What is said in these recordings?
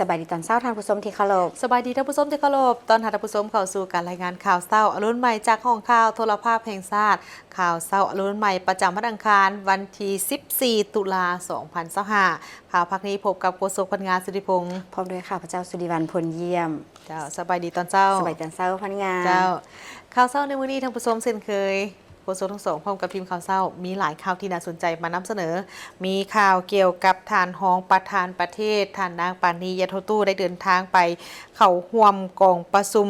สบายดีตอนเช้าท่านผู้ชมที่เคารพสบายดีท่านผู้ชมที่เคารพตอนท่านผู้ชมเข้าสู่การรายงานข่าวเช้าอรุณใหม่จากห้องข่าวโทรภาพแห่งชาติข่าวเช้าอรุณใหม่ประจำวันอังคารวันที่14ตุลา2025ข่าวพักนี้พบกับโฆษกพนักงานสุริพงศ์พร้อมด้วยข้าพเจ้าสุริวัลย์พลเยี่ยมเจ้าสบายดีตอนเช้าสบายตอนเช้าพนักงานเจ้าข่าวเช้าในวันนี้ท่านผู้ชมเช่นเคยโฆษกทั้งสองพร้อมกับทีมข่าวเช้ามีหลายข่าวที่น่าสนใจมานำเสนอมีข่าวเกี่ยวกับฐานรองประธานประเทศฐานนางปานียะโทตู้ได้เดินทางไปเข้าร่วมกองประชุม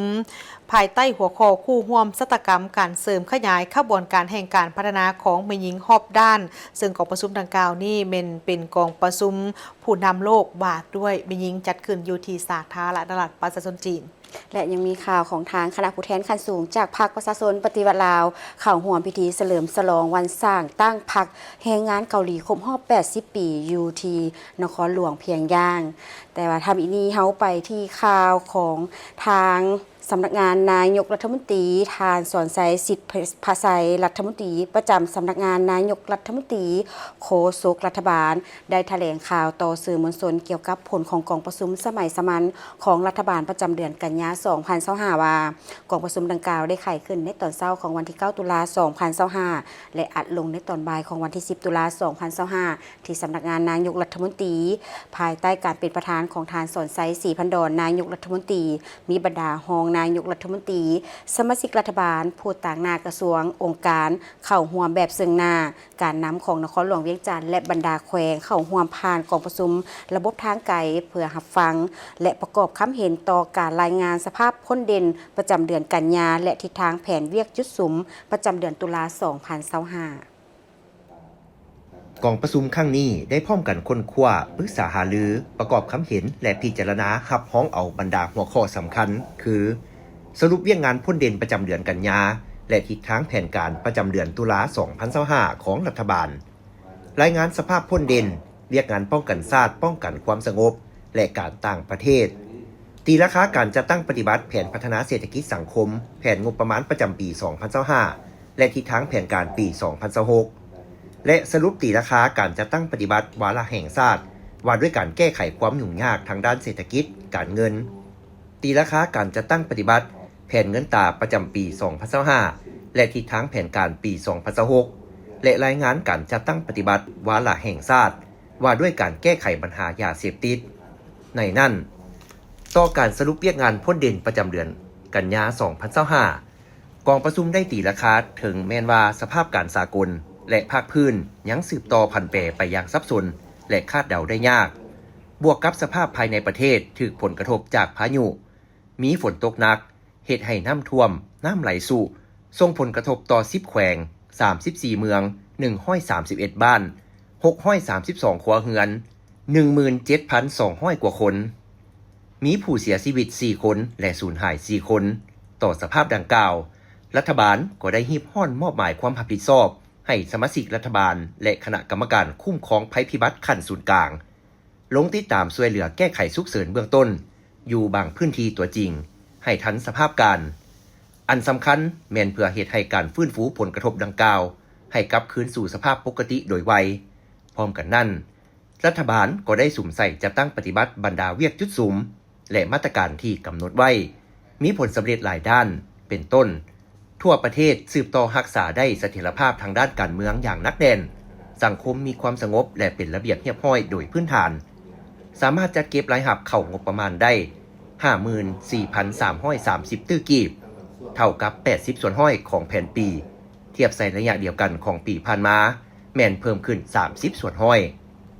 ภายใต้หัวข้อคู่ร่วมสตกรรมการเสริมขยายขบวนการแห่งการพัฒนาของแม่หญิงฮอบด้านซึ่งกองประชุมดังกล่าวนี่เป็นกองประชุมผู้นำโลกบาทด้วยแม่หญิงจัดขึ้นอยู่ที่สาธารณรัฐประชาชนจีนและยังมีข่าวของทางคณะผู้แทนขั้นสูงจากพรรคประชาชนปฏิวัติลาวเข้าร่วมพิธีเฉลิมฉลองวันสร้างตั้งพรรคแรงงานเกาหลีครบรอบ80 ปีอยู่ที่นครหลวงเพียงย่างแต่ว่าทำอีนี้เฮาไปที่ข่าวของทางสำนักงานนายกรัฐมนตรีทานสอนไซสิทธิภาษัยรัฐมนตรีประจำสำนักงานนายกรัฐมนตรีโฆษกรัฐบาลได้แถลงข่าวต่อสื่อมวลชนเกี่ยวกับผลของกองประชุมสมัยสามัญของรัฐบาลประจำเดือนกันยายน2025ว่ากองประชุมดังกล่าวได้ไขขึ้นในตอนเช้าของวันที่9ตุลา2025และอัดลงในตอนบ่ายของวันที่10ตุลา2025ที่สำนักงานนายกรัฐมนตรีภายใต้การเป็นประธานของทานสอนไซศรีพันดรนายกรัฐมนตรีมีบรรดาหองนายกรัฐมนตรีสมาชิกรัฐบาลผู้ต่างหน้ากระทรวงองค์การเข้าร่วมแบบซึ่งหน้าการนำของนครหลวงเวียงจันทน์และบรรดาแขวงเข้าร่วมผ่านกองประชุมระบบทางไกลเพื่อรับฟังและประกอบคำเห็นต่อการรายงานสภาพพ้นเด่นประจำเดือนกันยาและทิศทางแผนเวียกจุดสุมประจำเดือนตุลา2025กองประชุมครั้งนี้ได้พร้อมกันค้นคว้าปรึกษาหารือประกอบคำเห็นและพิจารณาหับห้องเอาบรรดาหัวข้อสำคัญคือสรุปเวียกงานพ้นเด่นประจำเดือนกันยาและทิศทางแผนการประจำเดือนตุลา2025ของรัฐบาลรายงานสภาพพ้นเด่นเวียกงานป้องกันชาติป้องกันความสงบและการต่างประเทศตีราคาการจัดตั้งปฏิบัติแผนพัฒนาเศรษฐกิจสังคมแผนงบประมาณประจำปี2025และทิศทางแผนการปี2026และสรุปตีราคาการจัดตั้งปฏิบัติวาระแห่งชาติว่าด้วยการแก้ไขความยุ่งยากทางด้านเศรษฐกิจการเงินตีราคาการจัดตั้งปฏิบัติแผนเงินตราประจำปี2025และทิศทางแผนการปี2026และรายงานการจัดตั้งปฏิบัติวาระแห่งชาติว่าด้วยการแก้ไขปัญหายาเสพติดในนั้นต่อการสรุปเวียกงานพ้นเด่นประจำเดือนกันยา2025กองประชุมได้ตีราคาถึงแม้นว่าสภาพการสากลและภาคพื้นยังสืบต่อพันแปรไปอย่างซับซ้อนและคาดเดาได้ยากบวกกับสภาพภายในประเทศถูกผลกระทบจากพายุมีฝนตกหนักเฮ็ดให้น้ำท่วมน้ำไหลสู่ส่งผลกระทบต่อ10แขวง34เมือง131บ้าน632ครัวเรือน 17,200 กว่าคนมีผู้เสียชีวิต4คนและสูญหาย4คนต่อสภาพดังกล่าวรัฐบาลก็ได้ฮีบห้อนมอบหมายความรับผิดชอบให้สมาชิกรัฐบาลและคณะกรรมการคุ้มครองภัยพิบัติขั้นศูนย์กลางลงติดตามช่วยเหลือแก้ไขฉุกเฉินเบื้องต้นอยู่บางพื้นที่ตัวจริงให้ทันสภาพการอันสำคัญแม่นเพื่อเหตุให้การฟื้นฟูผลกระทบดังกล่าวให้กลับคืนสู่สภาพปกติโดยไวพร้อมกันนั้นรัฐบาลก็ได้สุ่มใส่จะตั้งปฏิบัติบรรดาเวียกจุดสุมและมาตรการที่กำหนดไว้มีผลสำเร็จหลายด้านเป็นต้นทั่วประเทศสืบต่อรักษาได้เสถียรภาพทางด้านการเมืองอย่างนักแน่นสังคมมีความสงบและเป็นระเบียบเรียบร้อยโดยพื้นฐานสามารถจัดเก็บรายรับเข้างบประมาณได้ 54,330 ตื้อกีบเท่ากับ80ส่วนห้อยของแผนปีเทียบใส่ระยะเดียวกันของปีผ่านมาแม่นเพิ่มขึ้น30ส่วนห้อย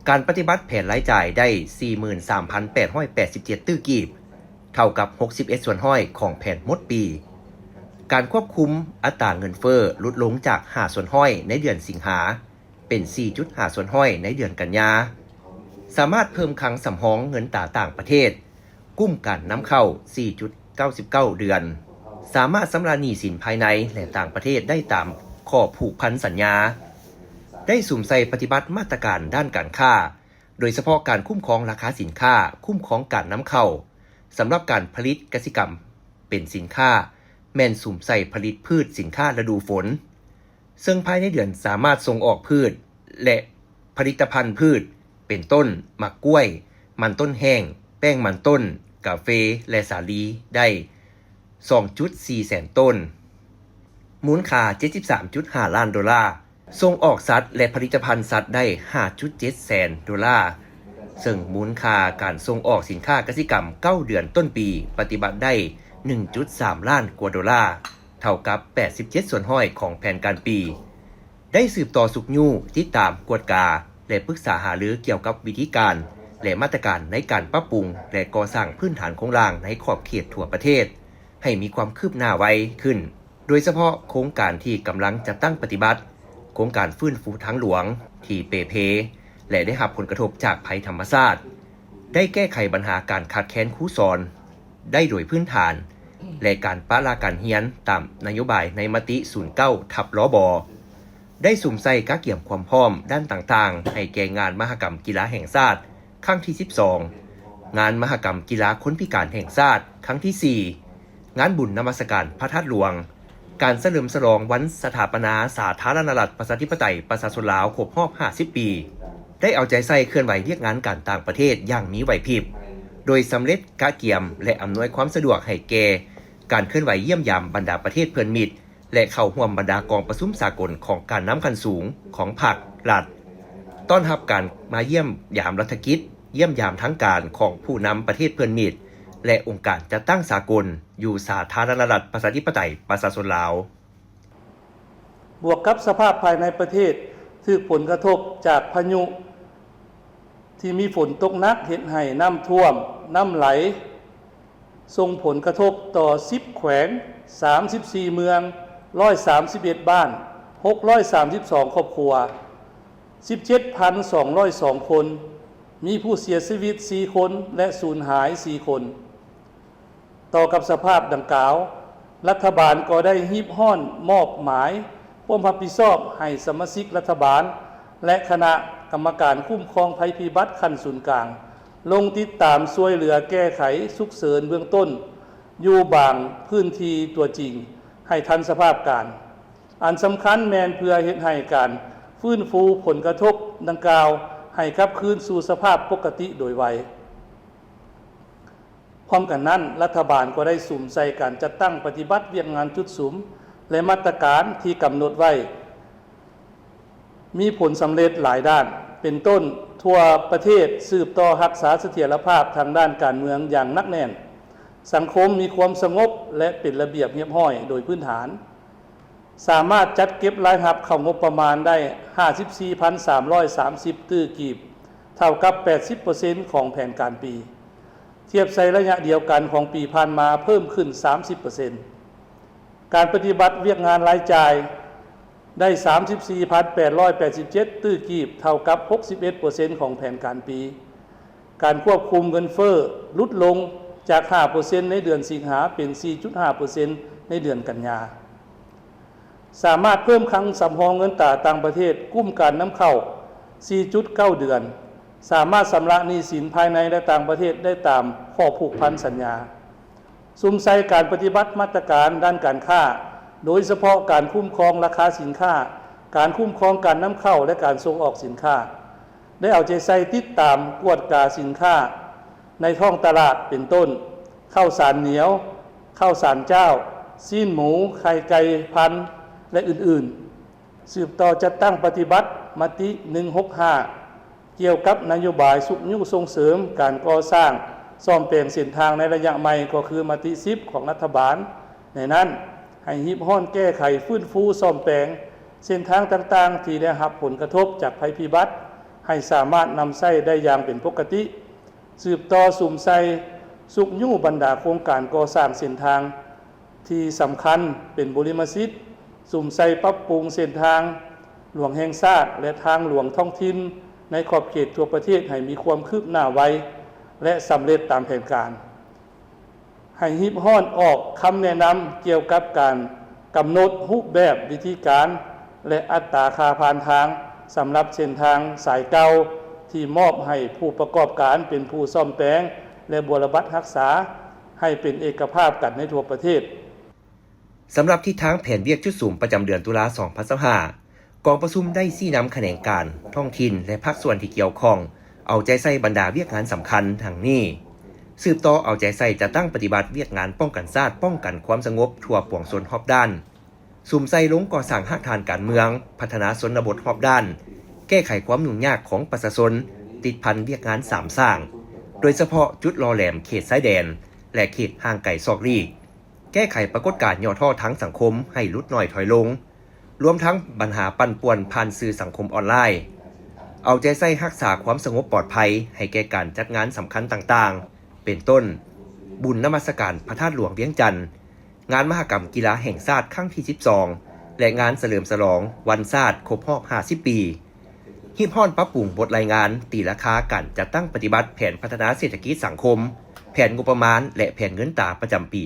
การปฏิบัติแผนรายจ่ายได้ 43,887 ตื้อกีบเท่ากับ61ส่วนห้อยของแผนหมดปีการควบคุมอัตราเงินเฟ้อลดลงจาก5ส่วนห้อยในเดือนสิงหาเป็น 4.5 ส่วนห้อยในเดือนกันยาสามารถเพิ่มคลังสำรองเงินตราต่างประเทศกุ้มการนำเข้า 4.99 เดือนสามารถชำระหนี้สินภายในและต่างประเทศได้ตามข้อผูกพันสัญญาได้สุ่มใส่ปฏิบัติมาตรการด้านการค้าโดยเฉพาะการคุ้มครองราคาสินค้าคุ้มครองการนำเข้าสำหรับการผลิตกสิกรรมเป็นสินค้าแม่นสุ่มใส่ผลิตพืชสินค้าฤดูฝนซึ่งภายในเดือนสามารถส่งออกพืชและผลิตภัณฑ์พืชเป็นต้นหมากกล้วยมันต้นแห้ง แป้งมันต้น กาแฟและสาลีได้ 2.4 แสนต้น มูลค่า 73.5 ล้านดอลลาร์ ส่งออกสัตว์และผลิตภัณฑ์สัตว์ได้ 5.7 แสนดอลลาร์ ซึ่งมูลค่าการส่งออกสินค้ากสิกรรม 9 เดือนต้นปีปฏิบัติได้ 1.3 ล้านกว่าดอลลาร์ เท่ากับ 87 ส่วนห้อยของแผนการปี ได้สืบต่อสุกยู่ติดตามกวดกาและปรึกษาหารือเกี่ยวกับวิธีการและมาตรการในการปรับปรุงและก่อสร้างพื้นฐานโครงสร้างในขอบเขตทั่วประเทศให้มีความคืบหน้าไวขึ้นโดยเฉพาะโครงการที่กำลังจะตั้งปฏิบัติโครงการฟื้นฟูทางหลวงที่เปเพและได้รับผลกระทบจากภัยธรรมชาติได้แก้ไขปัญหาการขาดแคลนครูสอนได้โดยพื้นฐานและการปะลาการเรียนตามนโยบายในมติ 09/ลบได้สุ่มใส่กะเกี่ยมความพร้อมด้านต่างๆให้แก่งานมหกรรมกีฬาแห่งชาติครั้งที่ 12 งานมหกรรมกีฬาคนพิการแห่งชาติครั้งที่ 4 งานบุญนมัสการพระธาตุหลวงการเฉลิมฉลองวันสถาปนาสาธารณรัฐประชาธิปไตยประชาชนลาวครบรอบ 50 ปี ได้เอาใจใส่เคลื่อนไหวเรียกงานการต่างประเทศอย่างมีไหวพริบโดยสำเร็จกะเกี่ยมและอำนวยความสะดวกให้แก่การเคลื่อนไหวเยี่ยมยามบรรดาประเทศเพื่อนมิตรและเข้าร่วมบรรดากองประชุมสากลของการน้ำขั้นสูงของภาครัฐต้อนรับการมาเยี่ยมยามรัฐกิจเยี่ยมยามทั้งการของผู้นำประเทศเพื่อนมิตรและองค์การจัดตั้งสากลอยู่สาธารณรัฐประชาธิปไตยประชาชนลาวบวกกับสภาพภายในประเทศถูกผลกระทบจากพายุที่มีฝนตกหนักเฮ็ดให้น้ำท่วมน้ำไหลส่งผลกระทบต่อ10แขวง34เมือง131บ้าน632ครอบครัว 17,202 คนมีผู้เสียชีวิต4คนและสูญหาย4คนต่อกับสภาพดังกล่าวรัฐบาลก็ได้ฮีบห้อนมอบหมายความรับผิดชอบให้สมาชิกรัฐบาลและคณะกรรมการคุ้มครองภัยพิบัติขั้นศูนย์กลางลงติดตามช่วยเหลือแก้ไขฉุกเฉินเบื้องต้นอยู่บางพื้นที่ตัวจริงให้ทันสภาพการอันสำคัญแม่นเพื่อเฮ็ดให้การฟื้นฟูผลกระทบดังกล่าวให้กลับคืนสู่สภาพปกติโดยไวพร้อมกันนั้นรัฐบาลก็ได้สุ่มใส่การจัดตั้งปฏิบัติเวียกงานจุดสุมและมาตรการที่กำหนดไว้มีผลสำเร็จหลายด้านเป็นต้นทั่วประเทศสืบต่อรักษาเสถียรภาพทางด้านการเมืองอย่างหนักแน่นสังคมมีความสงบและเป็นระเบียบเรียบร้อยโดยพื้นฐานสามารถจัดเก็บรายรับเข้างบประมาณได้ 54,330 ตื้อกีบเท่ากับ 80% ของแผนการปีเทียบใส่ระยะเดียวกันของปีผ่านมาเพิ่มขึ้น 30% การปฏิบัติเวียกงานรายจ่ายได้ 34,887 ตื้อกีบเท่ากับ 61% ของแผนการปีการควบคุมเงินเฟ้อลดลงจาก 5% ในเดือนสิงหาเป็น 4.5% ในเดือนกันยาสามารถเพิ่มคลังสำรองเงินตราต่างประเทศกุ้มการนำเข้า 4.9 เดือนสามารถชำระหนี้สินภายในและต่างประเทศได้ตามข้อผูกพันสัญญาซุ่มใส่การปฏิบัติมาตรการด้านการค้าโดยเฉพาะการคุ้มครองราคาสินค้าการคุ้มครองการนำเข้าและการส่งออกสินค้าได้เอาใจใส่ติดตามกวดกาสินค้าในท้องตลาดเป็นต้นข้าวสารเหนียวข้าวสารเจ้าซีนหมูไข่ไก่พันธุ์และอื่นๆสืบต่อจัดตั้งปฏิบัติมติ 165 เกี่ยวกับนโยบายสุขยุส่งเสริมการก่อสร้างซ่อมแปลงเส้นทางในระยะใหม่ก็คือมติ 10 ของรัฐบาลในนั้นให้ฮีบห้อนแก้ไขฟื้นฟูซ่อมแปลงเส้นทางต่างๆที่ได้รับผลกระทบจากภัยพิบัติให้สามารถนำใช้ได้อย่างเป็นปกติสืบต่อสุ่มใส่สุขยุบรรดาโครงการก่อสร้างเส้นทางที่สำคัญเป็นบริมสิทธิ์สุ่มใส่ปรับปรุงเส้นทางหลวงแห่งชาติและทางหลวงท้องถิ่นในขอบเขตทั่วประเทศให้มีความคืบหน้าไวและสำเร็จตามแผนการให้ฮีบห้อนออกคำแนะนำเกี่ยวกับการกำหนดรูปแบบวิธีการและอัตราค่าผ่านทางสำหรับเส้นทางสายเก่าที่มอบให้ผู้ประกอบการเป็นผู้ซ่อมแปลงและบูรณะรักษาให้เป็นเอกภาพกันในทั่วประเทศสำหรับทิศทางแผนเวียกจุดสูงประจำเดือนตุลา2025กองประชุมได้ชี้นำแขนงการท้องถิ่นและภาคส่วนที่เกี่ยวข้องเอาใจใส่บรรดาเวียกงานสำคัญทั้งนี้ สืบต่อเอาใจใส่จะตั้งปฏิบัติเวียกงานป้องกันชาติป้องกันความสงบทั่วปวงชนรอบด้านสุ่มใส่ลงก่อสร้างหากฐานการเมืองพัฒนาชนบทรอบด้านแก้ไขความยุ่งยากของประชาชนติดพันเวียกงานสามสร้างโดยเฉพาะจุดรอแหลมเขตชายแดนและเขตห่างไกลซอกลีกแก้ไขปรากฏการณ์ย่อท่อทั้งสังคมให้ลดน้อยถอยลงรวมทั้งปัญหาปั่นป่วนผ่านสื่อสังคมออนไลน์เอาใจใส่รักษาความสงบปลอดภัยให้แก่การจัดงานสำคัญต่างๆเป็นต้นบุญนมัสการพระธาตุหลวงเวียงจันทร์งานมหกรรมกีฬาแห่งชาติครั้งที่12และงานเฉลิมฉลองวันชาติครบรอบ50 ปีฮิปฮอนปรับปรุงบทรายงานตีราคาการจัดตั้งปฏิบัติแผนพัฒนาเศรษฐกิจสังคมแผนงบประมาณและแผนเงินตราประจำปี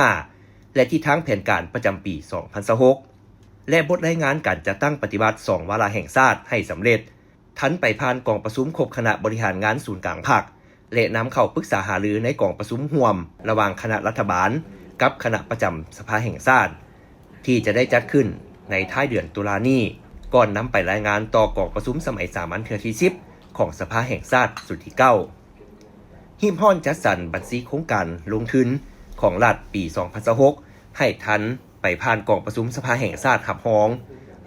2025และที่ทั้งแผนการประจำปี 2026และบทรายงานการจัดตั้งปฏิบัติ2วาระแห่งชาติให้สำเร็จทันไปผ่านกองประชุมครบคณะบริหารงานศูนย์กลางภาคและนำเข้าปรึกษาหารือในกองประชุมร่วมระหว่างคณะรัฐบาลกับคณะประจำสภาแห่งชาติที่จะได้จัดขึ้นในท้ายเดือนตุลานี้ก่อนนำไปรายงานต่อกองประชุมสมัยสามัญเทื่อที่10ของสภาแห่งชาติสุดที่9ฮิมฮอนจัดสรรบัญชีโครงการลงทุนของรัฐปี 2026ให้ทันไปผ่านกองประชุมสภาแห่งชาติหับห้อง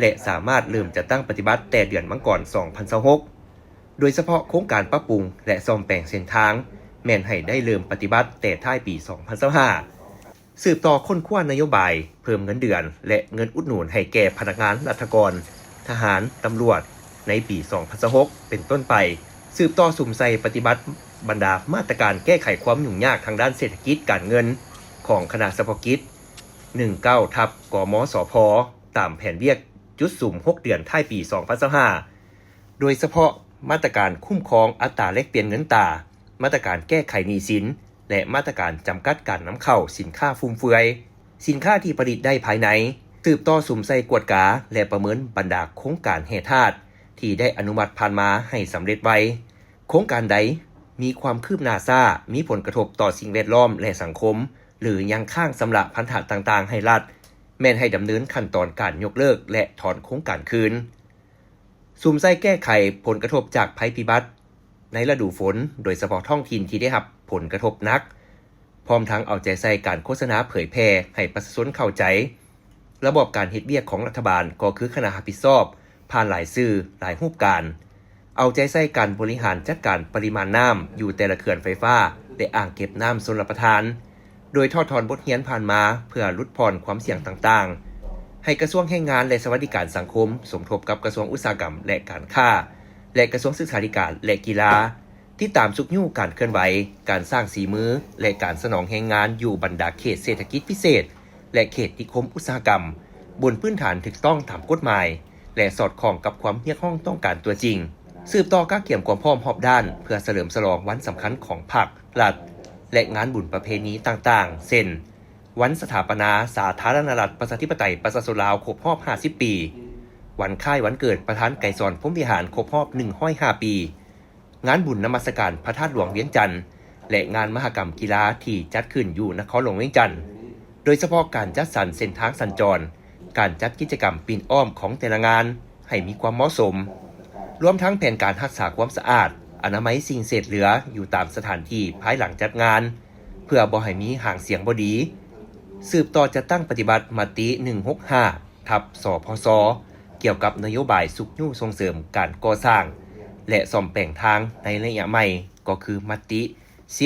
และสามารถเริ่มจัดตั้งปฏิบัติแต่เดือนมังกร 2026โดยเฉพาะโครงการปรับปรุงและซ่อมแปลงเส้นทางแม่นให้ได้เริ่มปฏิบัติแต่ท้ายปี 2025สืบต่อค้นคว้านโยบายเพิ่มเงินเดือนและเงินอุดหนุนให้แก่พนักงานราชการทหารตำรวจในปี 2026เป็นต้นไปสืบต่อสุ่มใส่ปฏิบัติบรรดามาตรการแก้ไขความยุ่งยากทางด้านเศรษฐกิจการเงินของคณะเฉพาะกิจ 19 ทับกมสพตามแผนเวียกจุดสุ่ม6 เดือนท้ายปี 2025โดยเฉพาะมาตรการคุ้มครองอัตราแลกเปลี่ยนเงินตรามาตรการแก้ไขหนี้สินและมาตรการจำกัดการนำเข้าสินค้าฟุ่มเฟือยสินค้าที่ผลิตได้ภายในสืบต่อสุ่มใส่กวดกาและประเมินบรรดาโครงการแห่ธาตุที่ได้อนุมัติผ่านมาให้สำเร็จไว้โครงการใดมีความคืบหน้าช้ามีผลกระทบต่อสิ่งแวดล้อมและสังคมหรือยังข้างสำหรับพันธะต่างๆให้รัฐแม่นให้ดำเนินขั้นตอนการยกเลิกและถอนโครงการคืนสุ่มใส่แก้ไขผลกระทบจากภัยพิบัติในฤดูฝนโดยเฉพาะท้องถิ่นที่ได้รับผลกระทบหนักพร้อมทั้งเอาใจใส่การโฆษณาเผยแพร่ให้ประชาชนเข้าใจระบบการเฮ็ดเวียกของรัฐบาลก็คือคณะรับผิดชอบผ่านหลายสื่อหลายรูปการเอาใจใส่การบริหารจัดการปริมาณน้ำอยู่แต่ละเขื่อนไฟฟ้าและอ่างเก็บน้ำชลประทานโดยทอดถอนบทเรียนผ่านมาเพื่อลดผ่อนความเสี่ยงต่างๆให้กระทรวงแรงงานและสวัสดิการสังคมสมทบกับกระทรวงอุตสาหกรรมและการค้าและกระทรวงศึกษาธิการและกีฬาที่ตามสุกยู่การเคลื่อนไหวการสร้างสีมือและการสนองแรงงานอยู่บรรดาเขตเศรษฐกิจพิเศษและเขตนิคมอุตสาหกรรมบนพื้นฐานถูกต้องตามกฎหมายและสอดคล้องกับความเรียกร้องต้องการตัวจริงสืบต่อการเกี่ยมความพร้อมรอบด้านเพื่อเฉลิมฉลองวันสำคัญของภาครัฐและงานบุญประเพณีต่างๆเช่นวันสถาปนาสาธารณรัฐประชาธิปไตยประชาชนลาวครบรอบ50 ปีวันคล้ายวันเกิดประธานไกรสอนพรหมวิหารครบรอบ105 ปีงานบุญนมัสการพระธาตุหลวงเวียงจันทร์และงานมหกรรมกีฬาที่จัดขึ้นอยู่นครหลวงเวียงจันทร์โดยเฉพาะการจัดสรรเส้นทางสัญจรการจัดกิจกรรมปีนอ้อมของแต่ละงานให้มีความเหมาะสมรวมทั้งแผนการรักษาความสะอาดอนามัยสิ่งเศษเหลืออยู่ตามสถานที่ภายหลังจัดงานเพื่อบ่ให้มีห่างเสียงบ่ดีสืบต่อจะตั้งปฏิบัติมติ165ทับสพสเกี่ยวกับนโยบายสุขยู่ส่งเสริมการก่อสร้างและซ่อมแปลงทางในระยะใหม่ก็คือมติ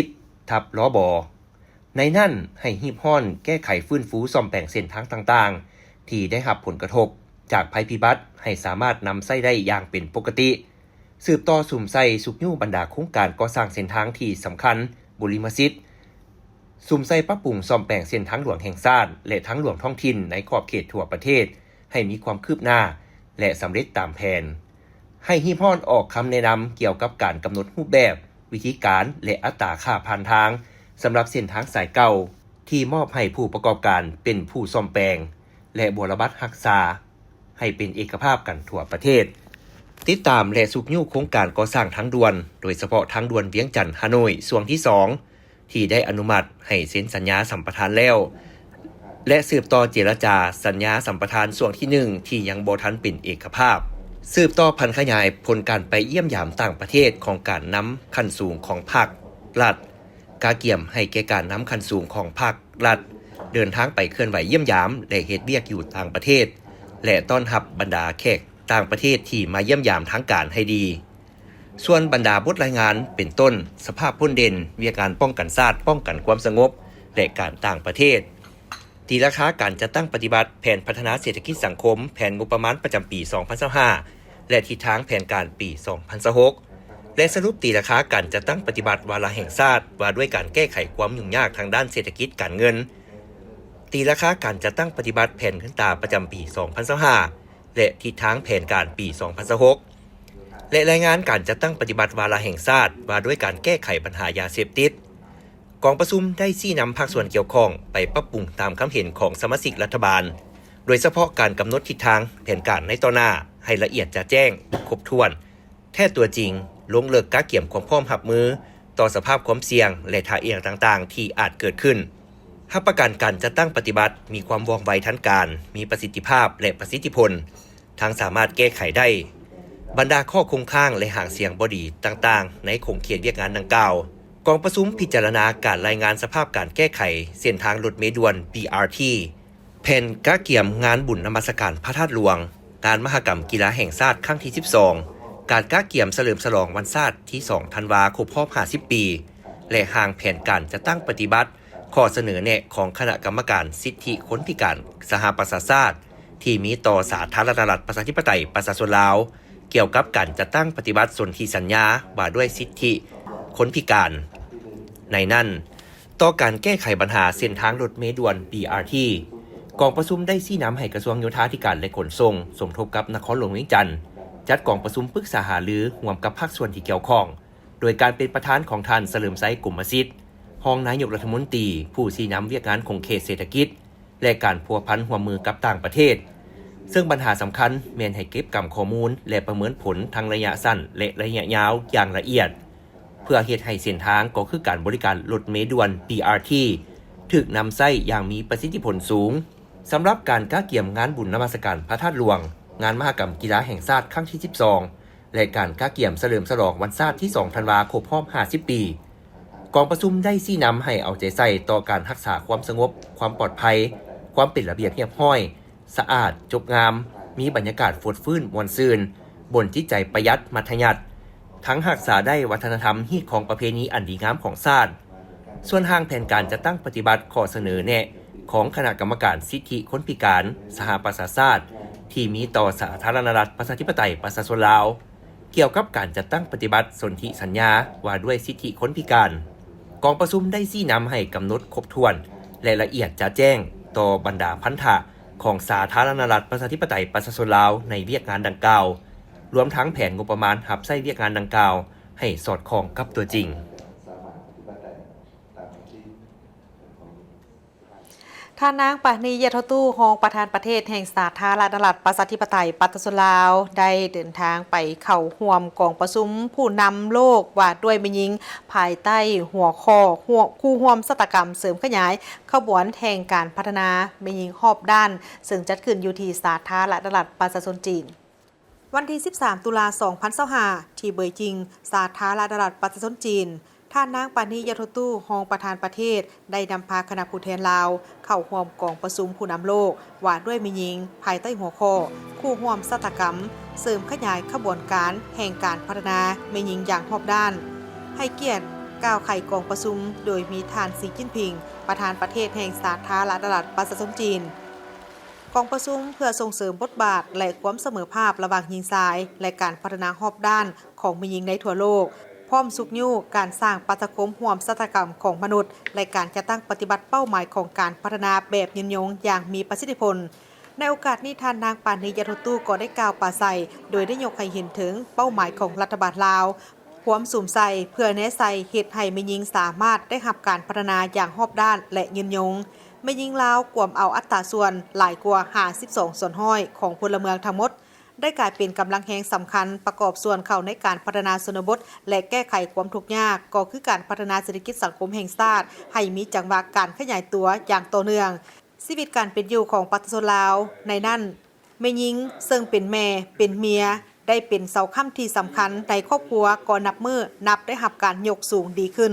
10ทับลบในนั่นให้ฮีบฮ้อนแก้ไขฟื้นฟูซ่อมแปลงเส้นทางต่างๆที่ได้รับผลกระทบจากภัยพิบัติให้สามารถนำใช้ได้อย่างเป็นปกติสืบต่อสุ่มใส่สุกยู่บรรดาโครงการก่อสร้างเส้นทางที่สำคัญบุริมสิทธิ์สุ่มใส่ปรับปรุงซ่อมแปลงเส้นทางหลวงแห่งชาติและทางหลวงท้องถิ่นในขอบเขตทั่วประเทศให้มีความคืบหน้าและสำเร็จตามแผนให้ฮีบฮ้อนออกคำแนะนำเกี่ยวกับการกำหนดรูปแบบวิธีการและอัตราค่าผ่านทางสำหรับเส้นทางสายเก่าที่มอบให้ผู้ประกอบการเป็นผู้ซ่อมแปลงและบรบัตรรักษาให้เป็นเอกภาพกันทั่วประเทศติดตามและสุกยู่โครงการก่อสร้างทางด่วนโดยเฉพาะทางด่วนเวียงจันทน์ฮานอยส่วนที่2ที่ได้อนุมัติให้เซ็นสัญญาสัมปทานแล้วและสืบต่อเจรจาสัญญาสัมปทานส่วนที่1ที่ยังบ่ทันเป็นเอกภาพสืบต่อพันขยายผลการไปเยี่ยมยามต่างประเทศของการนำขั้นสูงของภาครัฐ กาเกี่ยมให้แก่การนำขั้นสูงของภาครัฐเดินทางไปเคลื่อนไหวเยี่ยมยามและเฮ็ดเวียกอยู่ต่างประเทศและต้อนรับบรรดาแขกต่างประเทศที่มาเยี่ยมยามทางการให้ดีส่วนบรรดาบทรายงานเป็นต้นสภาพพ้นเด่นเวียกการป้องกันชาติป้องกันความสงบและการต่างประเทศตีราคาการจัดตั้งปฏิบัติแผนพัฒนาเศรษฐกิจสังคมแผนงบประมาณประจำปี 2025และทิศทางแผนการปี 2026และสรุปตีราคาการจัดตั้งปฏิบัติวาระแห่งชาติว่าด้วยการแก้ไขความยุ่งยากทางด้านเศรษฐกิจการเงินตีราคาการจัดตั้งปฏิบัติแผนขึ้นตาประจำปี 2025และทิศทางแผนการปี 2026และรายงานการจัดตั้งปฏิบัติวาระแห่งชาติว่าด้วยการแก้ไขปัญหายาเสพติดกองประชุมได้ชี้นำภาคส่วนเกี่ยวข้องไปปรับปรุงตามความเห็นของสมาชิกรัฐบาลโดยเฉพาะการกำหนดทิศทางแผนการในต่อหน้าให้ละเอียดจะแจ้งครบถ้วนแท้ตัวจริงลงเลิกกาเกี่ยมความพร้อมรับมือต่อสภาพความเสี่ยงและท่าเอียงต่างๆที่อาจเกิดขึ้นรับประกันการจัดตั้งปฏิบัติมีความว่องไวทันการมีประสิทธิภาพและประสิทธิผลทั้งสามารถแก้ไขได้บรรดาข้อคงค้างและห่างเสียงบดีต่างๆในโครงเขียนเรียกงานดังกล่าวกองประชุมพิจารณาการรายงานสภาพการแก้ไขเส้นทางรถเมล์ด่วน BRT แผนกาเกี่ยมงานบุญนมัสการพระธาตุหลวงการมหกรรมกีฬาแห่งชาติครั้งที่ 12การกาเกี่ยมเฉลิมฉลองวันชาติที่ 2 ธันวาคมครบรอบ50 ปีและห่างแผนการจะตั้งปฏิบัติข้อเสนอแนะของคณะกรรมการสิทธิคนพิการสหประชาชาติที่มีต่อสาธารณรัฐประชาธิปไตยประชาชนลาวเกี่ยวกับการจัดตั้งปฏิบัติสนธิสัญญาว่าด้วยสิทธิคนพิการในนั้นต่อการแก้ไขปัญหาเส้นทางรถเมล์ด่วน BRT กองประชุมได้ชี้นำให้กระทรวงโยธาธิการและขนส่งสมทบกับนครหลวงเวียงจันทร์จัดกองประชุมปรึกษาหารือร่วมกับภาคส่วนที่เกี่ยวข้องโดยการเป็นประธานของท่านเฉลิมไซกุมสิทธิ์รองนายกรัฐมนตรีผู้ชี้นำเวียกงานของเขตเศรษฐกิจและการพัวพันร่วมมือกับต่างประเทศซึ่งปัญหาสำคัญแม่นให้เก็บกำข้อมูลและประเมินผลทางระยะสั้นและระยะยาวอย่างละเอียดเพื่อเฮ็ดให้เส้นทางก็คือการบริการรถเมล์ด่วน BRT ถูกนำใช้อย่างมีประสิทธิผลสูงสำหรับการกาเกี่ยมงานบุญนมัสการพระธาตุหลวงงานมหกรรมกีฬาแห่งชาติครั้งที่ 12และการกาเกี่ยมเฉลิมฉลองวันชาติที่ 2 ธันวาคมครบรอบ50 ปีกองประชุมได้ชี้นำให้เอาใจใส่ต่อการรักษาความสงบความปลอดภัยความเป็นระเบียบเรียบร้อยสะอาดจบงามมีบรรยากาศฟดฟื้นม่วนซื่นบนจิตใจประหยัดมัธยัสถ์ทั้งรักษาได้วัฒนธรรมฮีตของประเพณีอันดีงามของชาติส่วนทางแผนการจะตั้งปฏิบัติข้อเสนอแนะของคณะกรรมการสิทธิคนพิการสหประชาชาติที่มีต่อสาธารณรัฐประชาธิปไตยประชาชนลาวเกี่ยวกับการจัดตั้งปฏิบัติสนธิสัญญาว่าด้วยสิทธิคนพิการกองประชุมได้ชี้นำให้กำหนดครบถ้วนและละเอียดจะแจ้งต่อบรรดาพันธะของสาธารณรัฐประชาธิปไตยประชาชนลาวในเวียกงานดังกล่าวรวมทั้งแผนงบประมาณรับใช้เวียกงานดังกล่าวให้สอดคล้องกับตัวจริงท่านนางปานียะทตู้รองประธานประเทศแห่งสาธารณรัฐประชาธิปไตยประชาชนลาวได้เดินทางไปเข้าร่วมกองประชุมผู้นำโลกว่าด้วยแม่หญิงภายใต้หัวข้อคู่ร่วมนวัตกรรมเสริมขยายขบวนแห่งการพัฒนาแม่หญิงรอบด้านซึ่งจัดขึ้นอยู่ที่สาธารณรัฐประชาชนจีนวันที่ 13 ตุลาคม 2025 ที่เบยจิงสาธารณรัฐประชาชนจีนท่านนางปานียะทตู้รองประธานประเทศได้นำพาคณะผู้แทนลาวเข้าร่วมกองประชุมผู้นำโลกว่าด้วยแม่หญิงภายใต้หัวข้อคู่ร่วมนวัตกรรมเสริมขยายขบวนการแห่งการพัฒนาแม่หญิงอย่างรอบด้านให้เกียรติก้าวไขกองประชุมโดยมีท่านสีจิ้นผิงประธานประเทศแห่งสาธารณรัฐประชาชนจีนกองประชุมเพื่อส่งเสริมบทบาทและความเสมอภาพระหว่างหญิงชายและการพัฒนารอบด้านของแม่หญิงในทั่วโลกพร้อมสุกยู่การสร้างปฏิคมร่วมนวัตกรรมของมนุษย์และการจะตั้งปฏิบัติเป้าหมายของการพัฒนาแบบยืนยงอย่างมีประสิทธิผลในโอกาสนี้ท่านนางปานียะทตู้ก็ได้กล่าวปราศัยโดยได้ยกให้เห็นถึงเป้าหมายของรัฐบาลลาวความสุ่มใส่เพื่อแนะใส่เหตุให้แม่หญิงสามารถได้รับการพัฒนาอย่างรอบด้านและยืนยงแม่หญิงลาวกวมเอาอัตราส่วนหลายกว่า52ส่วนห้อยของพลเมืองทั้งหมดได้กลายเป็นกำลังแห่งสำคัญประกอบส่วนเข้าในการพัฒนาชนบทและแก้ไขความทุกข์ยากก็คือการพัฒนาเศรษฐกิจสังคมแห่งชาติให้มีจังหวะการขยายตัวอย่างต่อเนื่องชีวิตการเป็นอยู่ของประชาชนลาวในนั้นแม่หญิงซึ่งเป็นแม่เป็นเมียได้เป็นเสาค้ำที่สำคัญในครอบครัวก็นับได้รับการยกสูงดีขึ้น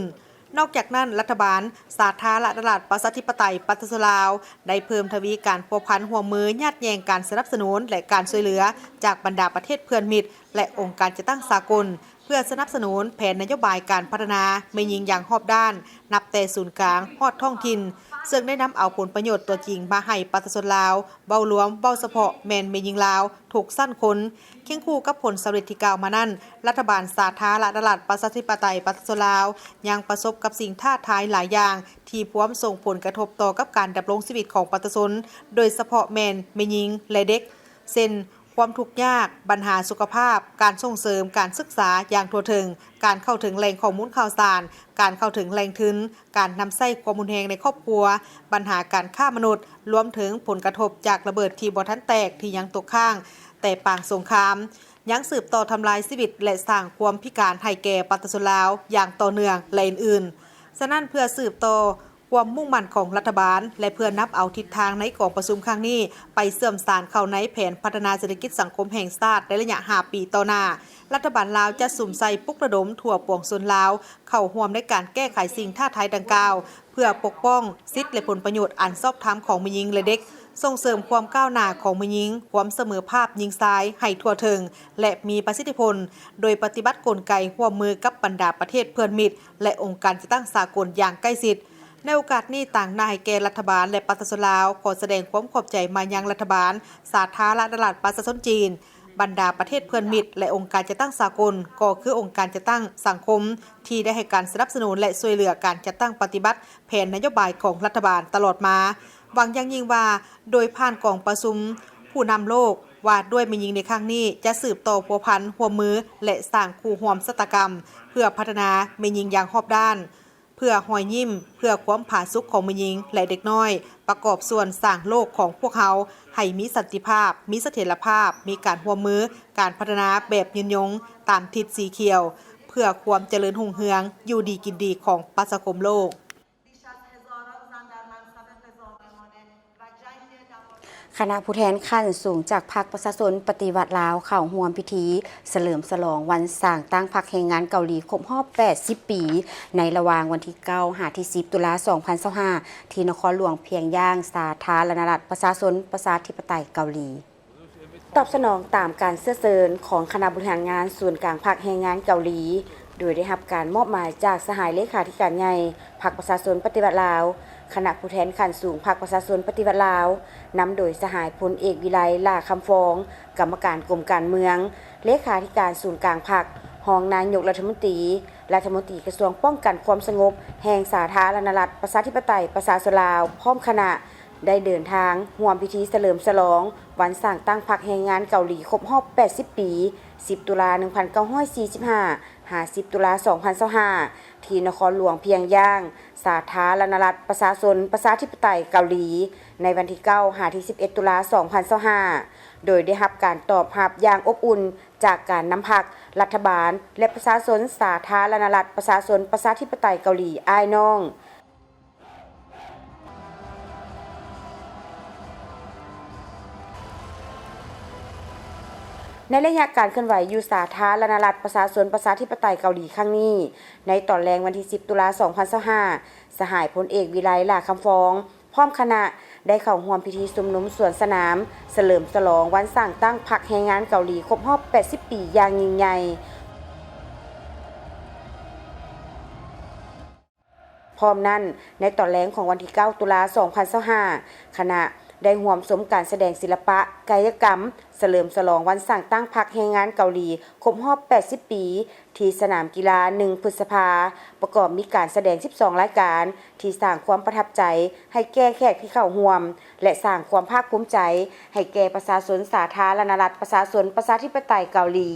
นอกจากนั้นรัฐบาลสาธารณรัฐประชาธิปไตยปฏิรูปลาวได้เพิ่มทวีการพัวพันหัวมือญาติแยงการสนับสนุนและการช่วยเหลือจากบรรดาประเทศเพื่อนมิตรและองค์การจัดตั้งสากลเพื่อสนับสนุนแผนนโยบายการพัฒนาไม่ยิงอย่างรอบด้านนับแต่ศูนย์กลางฮอดท้องถิ่นซึ่งได้นำเอาผลประโยชน์ตัวจริงมาให้ประชาชนลาวเบ้ารวมเบ้าเฉพาะแมนไม่ยิงลาวถูกสั้นคนเคียงคู่กับผลสำเร็จที่กล่าวมานั้นรัฐบาลสาธารณรัฐประชาธิปไตยประชาชนลาวยังประสบกับสิ่งท้าทายหลายอย่างที่พร้อมส่งผลกระทบต่อกับการดำรงชีวิตของประชาชนโดยเฉพาะแมนไม่ยิงและเด็กเช่นความทุกข์ยากปัญหาสุขภาพการส่งเสริมการศึกษาอย่างทั่วถึงการเข้าถึงแหล่งข้อมูลข่าวสารการเข้าถึงแหล่งทุนการนำใช้ความรุนแรงในครอบครัวปัญหาการฆ่ามนุษย์รวมถึงผลกระทบจากระเบิดที่บ่ทันแตกที่ยังตกค้างแต่ปางสงครามยังสืบต่อทำลายชีวิตและสร้างความพิการให้แก่ประชาชนลาวอย่างต่อเนื่องและอื่นๆฉะนั้นเพื่อสืบต่อความมุ่งมั่นของรัฐบาลและเพื่อนับเอาทิศทางในกองประชุมครั้งนี้ไปเสื่อมสารเข้าในแผนพัฒนาเศรษฐกิจสังคมแห่งชาติในระยะ5 ปีต่อหน้ารัฐบาลลาวจะสุ่มใส่ปลุกระดมทั่วปวงชนลาวเข้าร่วมในการแก้ไขสิ่งท้าทายดังกล่าวเพื่อปกป้องสิทธิและผลประโยชน์อันชอบธรรมของผู้หญิงและเด็กส่งเสริมความก้าวหน้าของผู้หญิงความเสมอภาคหญิงชายให้ทั่วถึงและมีประสิทธิผลโดยปฏิบัติกลไกร่วมมือกับบรรดาประเทศเพื่อนมิตรและองค์การจัดตั้งสากลอย่างใกล้ชิดในโอกาสนี้ต่างนายแก่รัฐบาลและประชาชนลาวขอแสดงความขอบใจมายังรัฐบาลสาธารณรัฐประชาชนจีนบรรดาประเทศเพื่อนมิตรและองค์การจัดตั้งสากลก็คือองค์การจัดตั้งสังคมที่ได้ให้การสนับสนุนและช่วยเหลือการจัดตั้งปฏิบัติแผนนโยบายของรัฐบาลตลอดมาหวังอย่างยิ่งว่าโดยผ่านกองประชุมผู้นำโลกว่าด้วยไม่ยิงในครั้งนี้จะสืบต่อพัวพันหัวมือและสร้างคู่ร่วมชะตากรรมเพื่อพัฒนาไม่ยิงอย่างรอบด้านเพื่อหอยยิ้มเพื่อความผาสุกของผู้หญิงและเด็กน้อยประกอบส่วนสร้างโลกของพวกเขาให้มีสันติภาพมีเสถียรภาพมีการร่วมมือการพัฒนาแบบยืนยงตามทิศสีเขียวเพื่อความเจริญรุ่งเรืองอยู่ดีกินดีของประชาคมโลก คณะผู้แทนขั้นสูงจากพรรคประชาชนปฏิวัติลาวเข้าร่วมพิธีเฉลิมฉลองวันสร้างตั้งพรรคแรงงานเกาหลีครบรอบ 80 ปีในระหว่างวันที่ 9 ถึง 10 ตุลาคม 2025 ที่นครหลวงเพียงย่างสาธารณรัฐประชาชนประชาธิปไตยเกาหลีตอบสนองตามการเสนอของคณะบริหารงานส่วนกลางพรรคแรงงานเกาหลีโดยได้รับการมอบหมายจากสหายเลขาธิการใหญ่พรรคประชาชนปฏิวัติลาวคณะผู้แทนขั้นสูงพรรคประชาชนปฏิวัติลาวนำโดยสหายพลเอกวิไลล่าคำฟองกรรมการกรมการเมืองเลขาธิการศูนย์กลางพรรครองนายกรัฐมนตรีกระทรวงป้องกันความสงบแห่งสาธารณรัฐประชาธิปไตยประชาชนลาวพร้อมคณะได้เดินทางร่วมพิธีเฉลิมฉลองวันสร้างตั้งพรรคแรงงานเกาหลีครบรอบ 80 ปี 10 ตุลาคม 1945 50 ตุลาคม 2025 ที่นครหลวงเพียงย่างสาธารณรัฐประชาชนประชาธิปไตยเกาหลีในวันที่ 9 ถึง 11 ตุลาคม 2025 โดยได้รับการตอบรับอย่างอบอุ่นจากการนำพรรครัฐบาลและประชาชนสาธารณรัฐประชาชนประชาธิปไตยเกาหลีอ้ายน้องในระยะการเคลื่อนไหวอยู่สาธารณรัฐประชาชนประชาธิปไตยเกาหลีครั้งนี้ในตอนแรงวันที่ 10 ตุลาคม 2025 สหายพลเอกวิไลล่าคำฟองพร้อมคณะได้เข้าร่วมพิธีชุมนุมสวนสนามเฉลิมฉลองวันสร้างตั้งพรรคแรงงานเกาหลีครบรอบ 80 ปีอย่างยิ่งใหญ่พร้อมนั้นในตอนแรงของวันที่ 9 ตุลาคม 2025 คณะได้ร่วมชมการแสดงศิลปะกายกรรมเฉลิมฉลองวันสร้างตั้งพรรคแรงงานเกาหลีครบรอบ 80 ปีที่สนามกีฬา 1 พฤษภาประกอบมีการแสดง 12 รายการที่สร้างความประทับใจให้แก่แขกที่เข้าร่วมและสร้างความภาคภูมิใจให้แก่ประชาชนสาธารณรัฐประชาชนประชาธิปไตยเกาหลี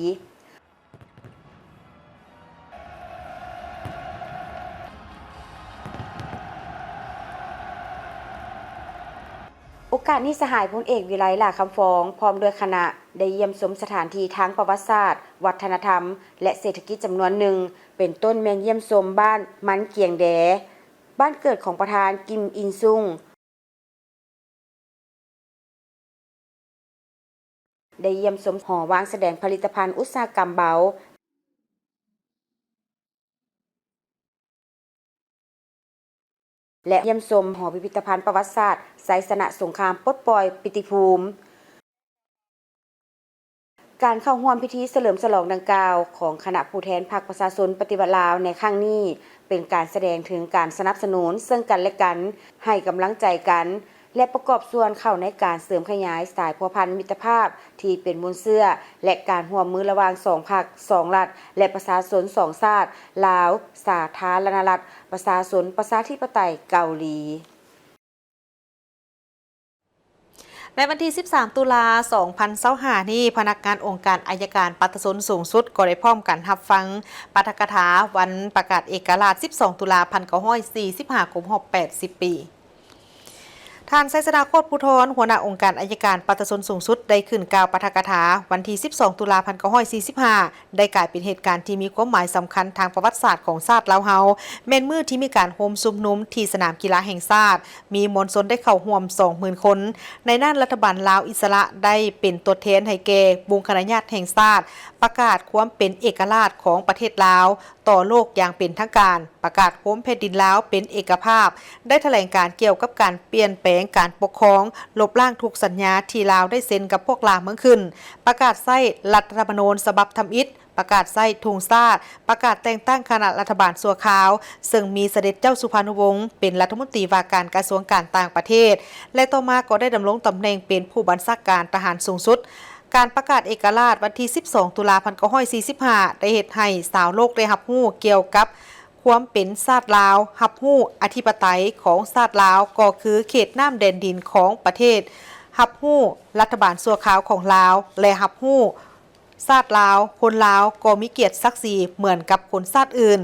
โอกาสนี้สหายพลเอกวิไลล่าคำฟองพร้อมด้วยคณะได้เยี่ยมชมสถานที่ทางประวัติศาสตร์วัฒนธรรมและเศรษฐกิจจำนวนหนึ่งเป็นต้นแมนเยี่ยมชมบ้านมันเกียงแดบ้านเกิดของประธานกิมอินซุงได้เยี่ยมชมหอวางแสดงผลิตภัณฑ์อุตสาหกรรมเบา และเยี่ยมชมหอพิพิธภัณฑ์ประวัติศาสตร์ไซสนะสงครามปลดปล่อยปิติภูมิการเข้าร่วมพิธีเฉลิมฉลองดังกล่าวของคณะผู้แทนพรรคประชาชนปฏิวัติลาวในครั้งนี้เป็นการแสดงถึงการสนับสนุนซึ่งกันและกันให้กำลังใจกันและประกอบส่วนเข้าในการเสริมขยายสายพัวพันธ์มิตรภาพที่เป็นมูลเชื่อและการร่วมมือระหว่าง2พรรค2รัฐและประชาชน2ชาติลาวสาธารณรัฐประชาชนประชาธิปไตยเกาหลีในวันที่ 13 ตุลา 2025 นี้พนักงานองค์การอัยการปฏิสนสูงสุดก็ได้พร้อมกันรับฟังปาฐกถาวันประกาศเอกราช 12 ตุลา 1945 ครบรอบ 80 ปีท่านไซสดาโคตรภูธรหัวหน้าองค์การอัยการปฏิสนสูงสุดได้ขึ้นกล่าวปาฐกถาวันที่ 12 ตุลา 1945 ได้กลายเป็นเหตุการณ์ที่มีความหมายสำคัญทางประวัติศาสตร์ของชาติลาวเฮาแม่นมื้อที่มีการโฮมชุมนุมที่สนามกีฬาแห่งชาติมีมวลชนได้เข้าร่วม 20,000 คนในนั้นรัฐบาลลาวอิสระได้เป็นตัวแทนให้แก่วงคณะญาติแห่งชาติประกาศความเป็นเอกราชของประเทศลาวต่อโลกอย่างเป็นทางการประกาศโฮมแผ่นดินลาวเป็นเอกภาพได้แถลงการเกี่ยวกับการเปลี่ยนแปลงการปกครองลบล้างทุกสัญญาที่ลาวได้เซ็นกับพวกลาวเมื่อขึ้นประกาศใช้รัฐธรรมนูญฉบับทำอิฐประกาศใช้ทุงชาติประกาศแต่งตั้งคณะรัฐบาลชั่วคราวซึ่งมีเสด็จเจ้าสุพรรณวงศ์เป็นรัฐมนตรีว่าการกระทรวงการต่างประเทศและต่อมาก็ได้ดำรงตำแหน่งเป็นผู้บัญชาการทหารสูงสุดการประกาศเอกราชวันที่ 12 ตุลา 1945 ได้เฮ็ดให้สาวโลกได้รับรู้เกี่ยวกับความเป็นชาติลาวรับรู้อธิปไตยของชาติลาวก็คือเขตน้ำแดนดินของประเทศรับรู้รัฐบาลชั่วคราวของลาวและรับรู้ชาติลาวคนลาวก็มีเกียรติศักดิ์ศรีเหมือนกับคนชาติอื่น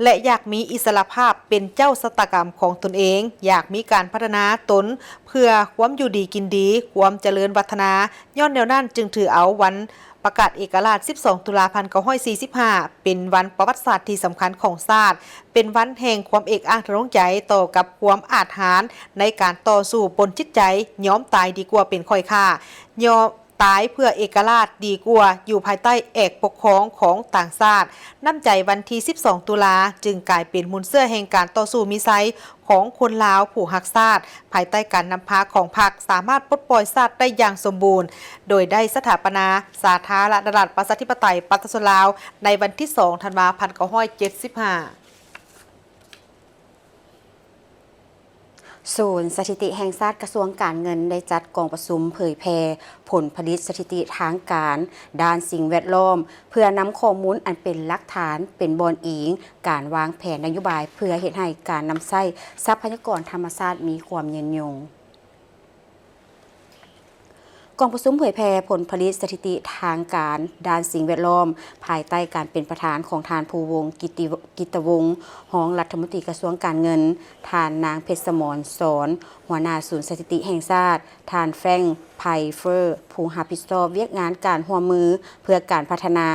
และอยากมีอิสรภาพเป็นเจ้าชะตากรรมของตนเองอยากมีการพัฒนาตนเพื่อความอยู่ดีกินดีความเจริญวัฒนาย้อนแนวนั้นจึงถือเอาวันประกาศเอกราช 12 ตุลา 1945 เป็นวันประวัติศาสตร์ที่สำคัญของชาติเป็นวันแห่งความเอกอัครใจต่อกับความอาถรรพ์ในการต่อสู้บนจิตใจยอมตายดีกว่าเป็นค่อยค่ายอมตายเพื่อเอกราชดีกว่าอยู่ภายใต้เอกปกครองของต่างชาติน้ำใจวันที่ 12 ตุลาจึงกลายเป็นมูลเชื่อแห่งการต่อสู้มิไซของคนลาวผู้ฮักชาติภายใต้การนำพาของพรรคสามารถปลดปล่อยชาติได้อย่างสมบูรณ์โดยได้สถาปนาสาธารณรัฐประชาธิปไตยประชาชนลาวในวันที่ 2 ธันวาคม 1975ศูนย์สถิติแห่งชาติกระทรวงการเงินได้จัดกองประชุมเผยแพร่ผลผลิตสถิติทางการด้านสิ่งแวดล้อมเพื่อนำข้อมูลอันเป็นหลักฐานเป็นบอนอิงการวางแผนนโยบายเพื่อเฮ็ดให้การนำใช้ทรัพยากรธรรมชาติมีความยืนยงกองประชุมเผยแพร่ผลผลิตสถิติทางการด้านสิ่งแวดล้อมภายใต้การเป็นประธานของทานภูวงศ์กิตวงศ์รองรัฐมนตรีกระทรวงการเงินทานนางเพชรสมรสอนหัวหน้าศูนย์สถิติแห่งชาติทานแฟงไพเฟอร์ผู้รับผิดชอบเวียกงานการร่วมมือเพื่อการพัฒนา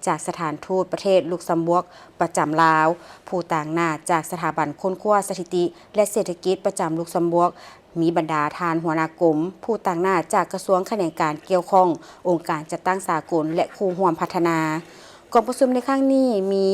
จากสถานทูตประเทศลุกเซมเบิร์กประจำลาวผู้ต่างหน้าจากสถาบันค้นคว้าสถิติและเศรษฐกิจประจำลุกเซมเบิร์กมีบรรดาทานหัวหน้ากรมผู้ต่างหน้าจากกระทรวงแขนงการเกี่ยวข้ององค์การจัดตั้งสากลและคู่ร่วมพัฒนากองประชุมในครั้งนี้มี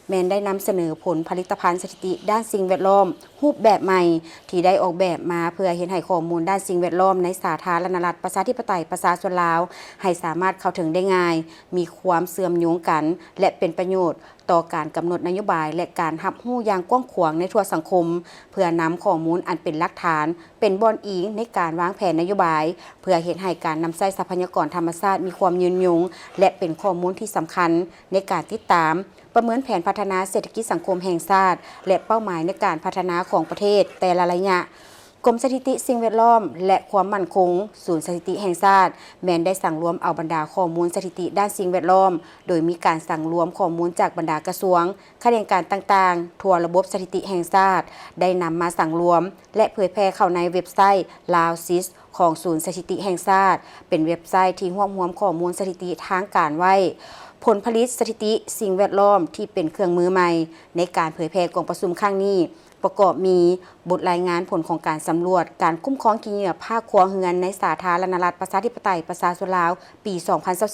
แมนได้นำเสนอผลผลิตภัณฑ์สถิติด้านสิ่งแวดล้อมรูปแบบใหม่ที่ได้ออกแบบมาเพื่อเห็นให้ข้อมูลด้านสิ่งแวดล้อมในสาธารณรัฐประชาธิปไตยประชาชนลาวให้สามารถเข้าถึงได้ง่ายมีความเชื่อมโยงกันและเป็นประโยชน์ต่อการกำหนดนโยบายและการรับรู้อย่างกว้างขวางในทั่วสังคมเพื่อนำข้อมูลอันเป็นหลักฐานเป็นบอนอิงในการวางแผนนโยบายเพื่อเห็นให้การนำใช้ทรัพยากรธรรมชาติมีความยืนยงและเป็นข้อมูลที่สำคัญในการติดตามประเมินแผนพัฒนาเศรษฐกิจสังคมแห่งชาติและเป้าหมายในการพัฒนาของประเทศแต่ละระยะกรมสถิติสิ่งแวดล้อมและความมั่นคงศูนย์สถิติแห่งชาติแม้นได้สั่งรวมเอาบรรดาข้อมูลสถิติด้านสิ่งแวดล้อมโดยมีการสั่งรวมข้อมูลจากบรรดากระทรวงข้าราชการต่างๆทั่วระบบสถิติแห่งชาติได้นำมาสั่งรวมและเผยแพร่เข้าในเว็บไซต์ Laosys ของศูนย์สถิติแห่งชาติเป็นเว็บไซต์ที่รวบรวมข้อมูลสถิติทางการไว้ผลผลิตสถิติสิ่งแวดล้อมที่เป็นเครื่องมือใหม่ในการเผยแพร่กองประชุมครั้งนี้ ประกอบมีบทรายงานผลของการสำรวจการคุ้มครองขี้เหงื่อภาคครัวเรือนในสาธารณรัฐประชาธิปไตยประชาชนลาวปี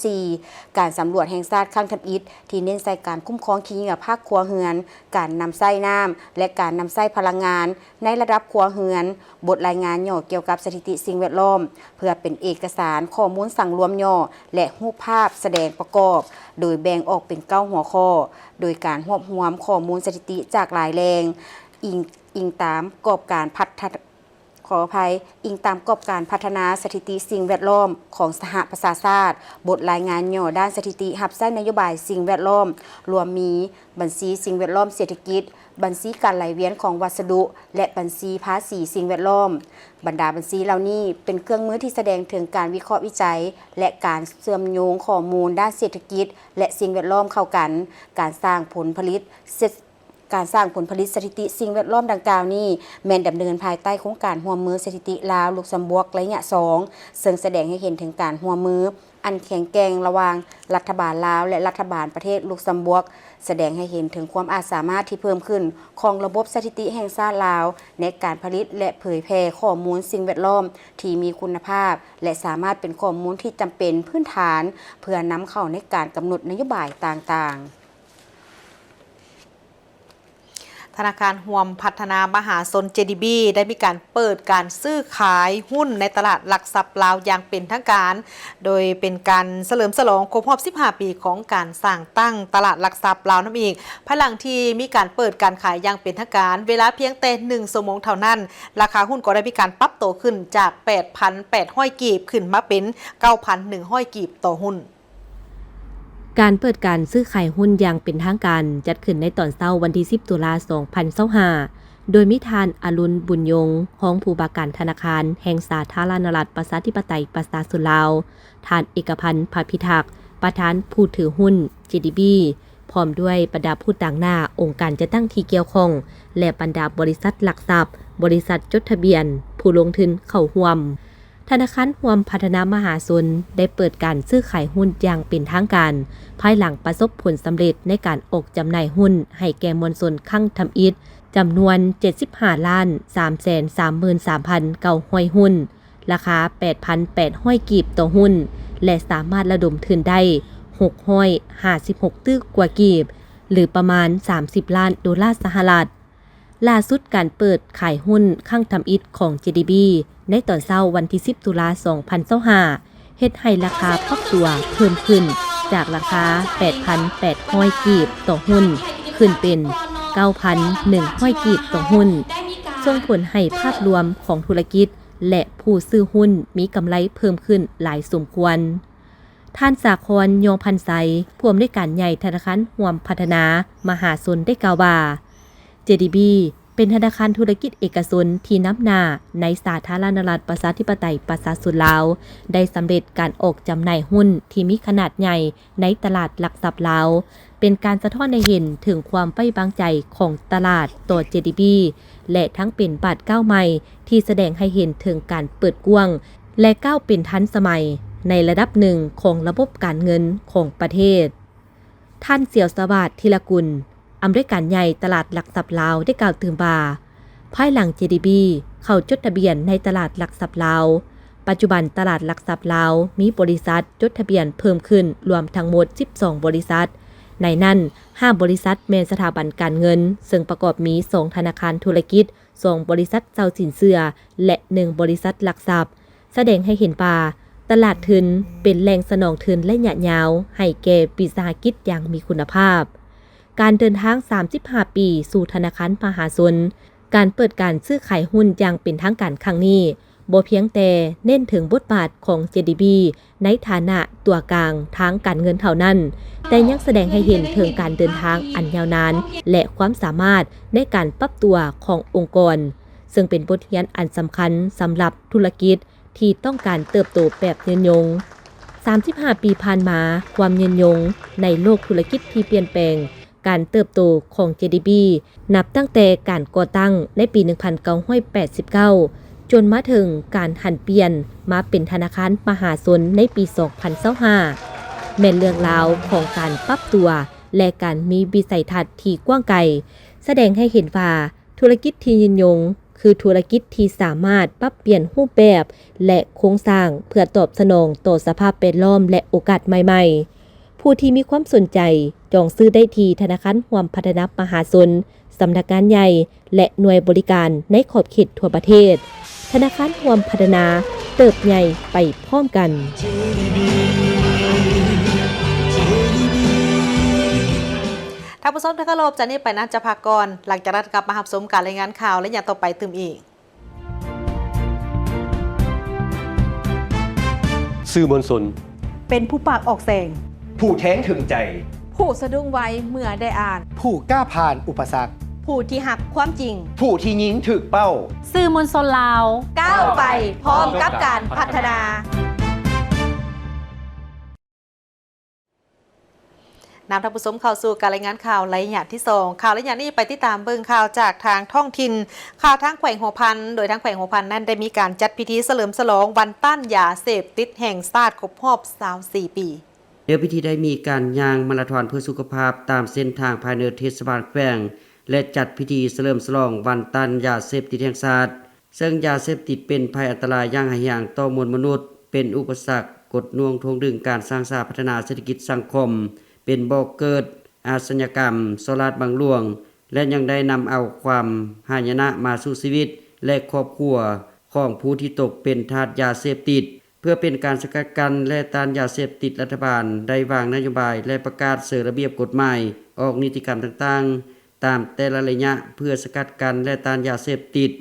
2024 การสำรวจแห่งชาติครั้งทำอิฐที่เน้นใส่การคุ้มครองขี้เหงื่อภาคครัวเรือนการนำใส้น้ำและการนำใส้พลังงานในระดับครัวเรือนบทรายงานย่อเกี่ยวกับสถิติสิ่งแวดล้อมเพื่อเป็นเอกสารข้อมูลสั่งรวมย่อและรูปภาพแสดงประกอบโดยแบ่งออกเป็น9หัวข้อโดยการรวบรวมข้อมูลสถิติจากหลายแหล่งอิงตามกรอบการพัฒนาสถิติสิ่งแวดล้อมของสหประชาชาติบทรายงานย่อด้านสถิติรับใช้นโยบายสิ่งแวดล้อมรวมมีบัญชีสิ่งแวดล้อมเศรษฐกิจบัญชีการไหลเวียนของวัสดุและบัญชีภาษีสิ่งแวดล้อมบรรดาบัญชีเหล่านี้เป็นเครื่องมือที่แสดงถึงการวิเคราะห์วิจัยและการเชื่อมโยงข้อมูลด้านเศรษฐกิจและสิ่งแวดล้อมเข้ากันการสร้างผลผลิตสถิติสิ่งแวดล้อมดังกล่าวนี้แม่นดำเนินภายใต้โครงการร่วมมือสถิติลาวลุกเซมเบิร์กระยะ2ซึ่งแสดงให้เห็นถึงการร่วมมืออันแข็งแกร่งระหว่างรัฐบาลลาวและรัฐบาลประเทศลุกเซมเบิร์กแสดงให้เห็นถึงความอาจสามารถที่เพิ่มขึ้นของระบบสถิติแห่งชาติลาวในการผลิตและเผยแพร่ข้อมูลสิ่งแวดล้อมที่มีคุณภาพและสามารถเป็นข้อมูลที่จำเป็นพื้นฐานเพื่อนำเข้าในการกำหนดนโยบายต่างๆธนาคารรวมพัฒนามหาชน JDB ได้มีการเปิดการซื้อขายหุ้นในตลาดหลักทรัพย์ลาวอย่างเป็นทางการโดยเป็นการเฉลิมฉลองครบรอบ15 ปีของการสร้างตั้งตลาดหลักทรัพย์ลาวนั่นเองภายหลังที่มีการเปิดการขายอย่างเป็นทางการเวลาเพียงแต่1 ชั่วโมงเท่านั้นราคาหุ้นก็ได้มีการปรับตัวขึ้นจาก 8,800 กีบขึ้นมาเป็น 9,100 กีบต่อหุ้นการเปิดการซื้อขายหุ้นอย่างเป็นทางการจัดขึ้นในตอนเช้าวันที่ 10 ตุลาคม 2025 โดยมีทานอรุณบุญยงรองผู้ว่าการธนาคารแห่งสาธารณรัฐประชาธิปไตยประชาชนลาวทานเอกพันธ์ ภาพิทักษ์ประธานผู้ถือหุ้น JDB พร้อมด้วยบรรดาผู้ต่างหน้าองค์การจัดตั้งที่เกี่ยวข้องและบรรดาบริษัทหลักทรัพย์บริษัทจดทะเบียนผู้ลงทุนเข้าร่วมธนาคารรวมพัฒนามหาชนได้เปิดการซื้อขายหุ้นอย่างเป็นทางการภายหลังประสบผลสำเร็จในการออกจำหน่ายหุ้นให้แก่มวลชนคั่งทำอิฐจำนวน 75,333,900 หุ้นราคา 8,800 กีบต่อหุ้นและสามารถระดมทุนได้656ตึกกว่ากีบหรือประมาณ$30 ล้านสหรัฐล่าสุดการเปิดขายหุ้นคั่งทำอิฐของ JDB ในตอนเช้าวันที่ 10 ตุลาคม 2025 เฮ็ดให้ราคาปรับตัวเพิ่มขึ้นจากราคา 8,800 กีบต่อหุ้นขึ้นเป็น 9,100 กีบต่อหุ้นส่งผลให้ภาพรวมของธุรกิจและผู้ซื้อหุ้นมีกำไรเพิ่มขึ้นหลายสมควรท่านสาคร ยงพันไซผู้อำนวยการใหญ่ธนาคารรวมพัฒนามหาชนได้กล่าวว่า JDB เป็นธนาคารธุรกิจเอกชนที่นำหน้าในสาธารณรัฐประชาธิปไตยประชาชนลาวได้สำเร็จการออกจำหน่ายหุ้นที่มีขนาดใหญ่ในตลาดหลักทรัพย์ลาวเป็นการสะท้อนให้เห็นถึงความไว้วางใจของตลาดต่อ JDB และทั้งเป็นบาทก้าวใหม่ที่แสดงให้เห็นถึงการเปิดกว้างและก้าวเป็นทันสมัยในระดับหนึ่งของระบบการเงินของประเทศท่านเสี่ยวสวัสดิ์ธีรกุลอำนวยการใหญ่ตลาดหลักทรัพย์ลาวได้กล่าวถึงว่าภายหลัง JDB เข้าจดทะเบียนในตลาดหลักทรัพย์ลาวปัจจุบันตลาดหลักทรัพย์ลาวมีบริษัทจดทะเบียนเพิ่มขึ้นรวมทั้งหมด12บริษัทในนั้น5บริษัทแม่นสถาบันการเงินซึ่งประกอบมี2ธนาคารธุรกิจ2บริษัทเจ้าสินเชื่อและ1บริษัทหลักทรัพย์แสดงให้เห็นว่าตลาดทุนเป็นแหล่งสนองทุนระยะยาวให้แก่วิสาหกิจอย่างมีคุณภาพการเดินทาง35ปีสู่ธนาคารมหาชนการเปิดการซื้อขายหุ้นอย่างเป็นทางการครั้งนี้บ่เพียงแต่เน้นถึงบทบาทของ JDB ในฐานะตัวกลางทางการเงินเท่านั้นแต่ยังแสดงให้เห็นถึงการเดินทางอันยาวนานและความสามารถในการปรับตัวขององค์กรซึ่งเป็นบทเรียนอันสำคัญสำหรับธุรกิจที่ต้องการเติบโตแบบยืนยง35ปีผ่านมาความยืนยงในโลกธุรกิจที่เปลี่ยนแปลงการเติบโตของ JDB นับตั้งแต่การก่อตั้งในปี 1989 จนมาถึงการหันเปลี่ยนมาเป็นธนาคารมหาชนในปี 2025 แม่นเรื่องราวของการปรับตัวและการมีวิสัยทัศน์ที่กว้างไกลแสดงให้เห็นว่า ธุรกิจที่ยืนยงคือธุรกิจที่สามารถปรับเปลี่ยนรูปแบบและโครงสร้างเพื่อตอบสนองต่อสภาพแวดล้อมและโอกาสใหม่ๆผู้ที่มีความสนใจจองซื้อได้ที่ธนาคารร่วมพัฒนามหาชนสำนักงานใหญ่และหน่วยบริการในขอบเขตทั่วประเทศธนาคารร่วมพัฒนาเติบใหญ่ไปพร้อมกันท่านผู้ชมที่เคารพจากนี้ไปนั้นจะพักก่อนหลังจากนั้นกลับมารับชมการรายงานข่าวและอย่างต่อไปตื่มอีก สื่อมวลชน เป็นผู้ปากออกแสง ผู้แท้งถึงใจ ผู้สะดุ้งไว้เมื่อได้อ่าน ผู้กล้าผ่านอุปสรรค ผู้ที่หักความจริง ผู้ที่ยิงถึกเป้า สื่อมวลชนลาวก้าวไปพร้อมกับการพัฒนา นำท่านผู้ชมเข้าสู่การรายงานข่าวระยะที่2ข่าวระยะนี้ไปติดตามเบิ่งข่าวจากทางท้องถิ่นข่าวทางแขวงหัวพันโดยทางแขวงหัวพันนั้นได้มีการจัดพิธีเฉลิมฉลองวันต้านยาเสพติดแห่งชาติครบรอบ24 ปีเดี๋ยวพิธีได้มีการย่างมาราธอนเพื่อสุขภาพตามเส้นทางภายในเทศบาลแขวงและจัดพิธีเฉลิมฉลองวันต้านยาเสพติดแห่งชาติซึ่งยาเสพติดเป็นภัยอันตรายอย่างร้ายแรงต่อมวลมนุษย์เป็นอุปสรรคกดน่วงทวงดึงการสร้างสรรค์พัฒนาเศรษฐกิจสังคมเป็นบ่อเกิดอาชญากรรมโสราดบังหลวงและยังได้นำเอาความหายนะมาสู่ชีวิตและครอบครัวของผู้ที่ตกเป็นทาสยาเสพติดเพื่อเป็นการสกัดกั้นและต้านยาเสพติดรัฐบาลได้วางนโยบายและประกาศเสนอระเบียบกฎหมายออกนิติกรรมต่างๆตามแต่ละระยะเพื่อสกัดกั้นและต้านยาเสพติด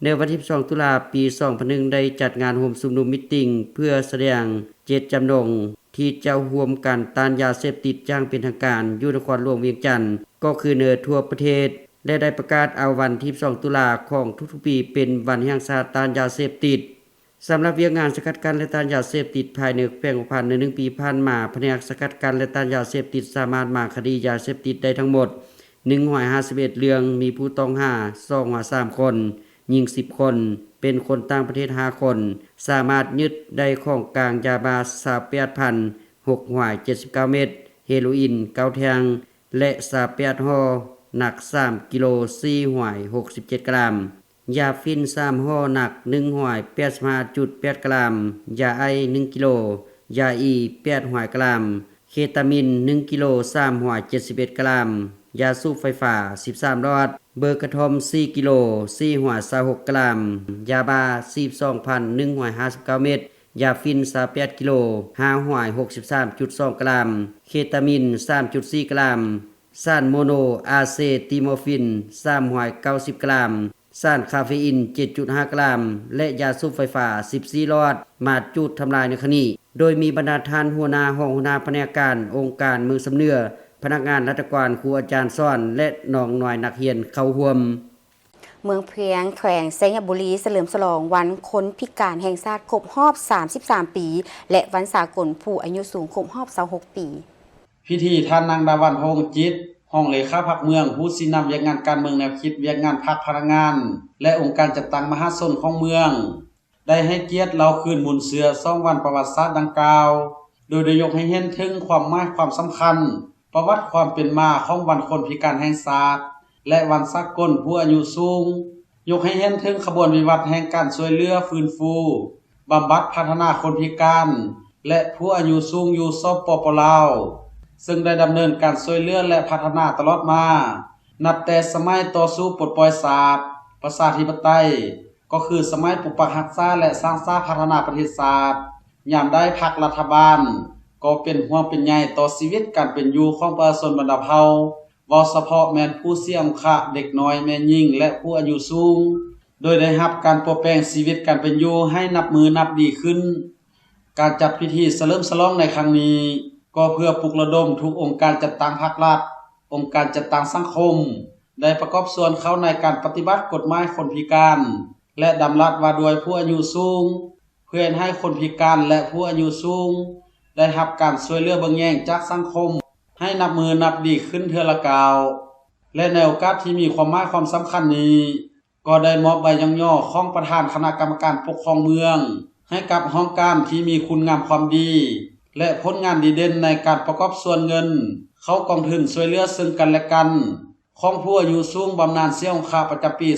ในวันที่12ตุลาปี2001ได้จัดงานโฮมชุมนุมมิตติ้งเพื่อแสดงเจตจำนงที่จะร่วมกันต้านยาเสพติดอย่างเป็นทางการอยู่นครหลวงเวียงจันทน์ก็คือเนือทั่วประเทศและได้ประกาศเอาวันที่12ตุลาของทุกๆปีเป็นวันแห่งชาติต้านยาเสพติดสำหรับเวียงงานสกัดกั้นและต้านยาเสพติดภายในแขวงหัวพันใน1ปีผ่านมาแผนกสกัดกั้นและต้านยาเสพติดสามารถมาคดียาเสพติดได้ทั้งหมด151เรื่องมีผู้ต้องหา203คนยิง10คนเป็นคนต่างประเทศ5คนสามารถยึดได้ของกลางยาบ้า 28,679 เม็ดเฮโรอีน9แท่งและ28ห่อหนัก3กิโล4หวย67กรัมยาฟิน3ห่อหนัก1หวย 85.8 กรัมยาไอ1กิโลยาอี8หวยกรัมเคตามิน1กิโล3หวย71กรัมยาสูบไฟฟ้า13หลอดเบอร์กระทอม4กิโล4หัว26กรัมยาบา 42,159 เม็ดยาฟิน38กิโล5หัว 63.2 กรัมเคตามิน 3.4 กรัมสารโมโนอาเซติโมฟิน3หัว 90 กรัมสารคาเฟอีน 7.5 กรัมและยาสูบไฟฟ้า14หลอดมาจุดทำลายในคณีโดยมีบรรดาท่านหัวหน้าห้องหัวหน้าแผนกการองค์การมือสำเนือพนักงานราชการครูอาจารย์สอนและน้องหน่วยนักเรียนเข้าร่วมเมืองเพียงแขวงไซยบุรีเฉลิมฉลองวันคนพิการแห่งชาติครบรอบ33 ปีและวันสากลผู้อายุสูงครบรอบ26 ปีพิธีท่านนางดาวันโฮงจิตห้องเลขาพรรคเมืองผู้สินำเวียกงานการเมืองแนวคิดเวียกงานพรรคพนักงานและองค์การจัดตั้งมหาชนของเมืองได้ให้เกียรติเราคืนบุญเสือ2วันประวัติศาสตร์ดังกล่าวโดยได้ยกให้เห็นถึงความหมายความสำคัญประวัติความเป็นมาของวันคนพิการแห่งชาติและวันสากลผู้อายุสูงยกให้เห็นถึงขบวนวิวัฒน์แห่งการช่วยเหลือฟื้นฟูบำบัดพัฒนาคนพิการและผู้อายุสูงอยู่สปป.ลาวซึ่งได้ดำเนินการช่วยเหลือและพัฒนาตลอดมานับแต่สมัยต่อสู้ปลดปล่อยศาสตร์ประชาธิปไตยก็คือสมัยปกปักรักษาและสร้างสรรค์พัฒนาประเทศชาติยามได้พรรครัฐบาลก็เป็นห่วงเป็นใยต่อชีวิตการเป็นอยู่ของประชาชนบรรดาเผ่าบ่เฉพาะแม่นผู้เสี่ยงคะเด็กน้อยแม่หญิงและผู้อายุสูงโดยได้รับการปรับแปลงชีวิตการเป็นอยู่ให้นับมือนับดีขึ้นการจัดพิธีเฉลิมฉลองในครั้งนี้ก็เพื่อปลุกระดมทุกองค์การจัดตั้งภาครัฐองค์การจัดตั้งสังคมได้ประกอบส่วนเข้าในการปฏิบัติกฎหมายคนพิการและดำรัสว่าด้วยผู้อายุสูงเพื่อให้คนพิการและผู้อายุสูงได้รับการช่วยเหลือเบิ่งแย่งจากสังคมให้นับมือนับดีขึ้นเทื่อละกาวและในโอกาสที่มีความหมายความสำคัญนี้ก็ได้มอบใบย่อๆของประธานคณะกรรมการปกครองเมืองให้กับห้องการที่มีคุณงามความดีและผลงานดีเด่นในการประกอบส่วนเงินเข้ากองทุนช่วยเหลือซึ่งกันและกัน ของผู้อายุสูงบำนาญเสียของข้าประจำปี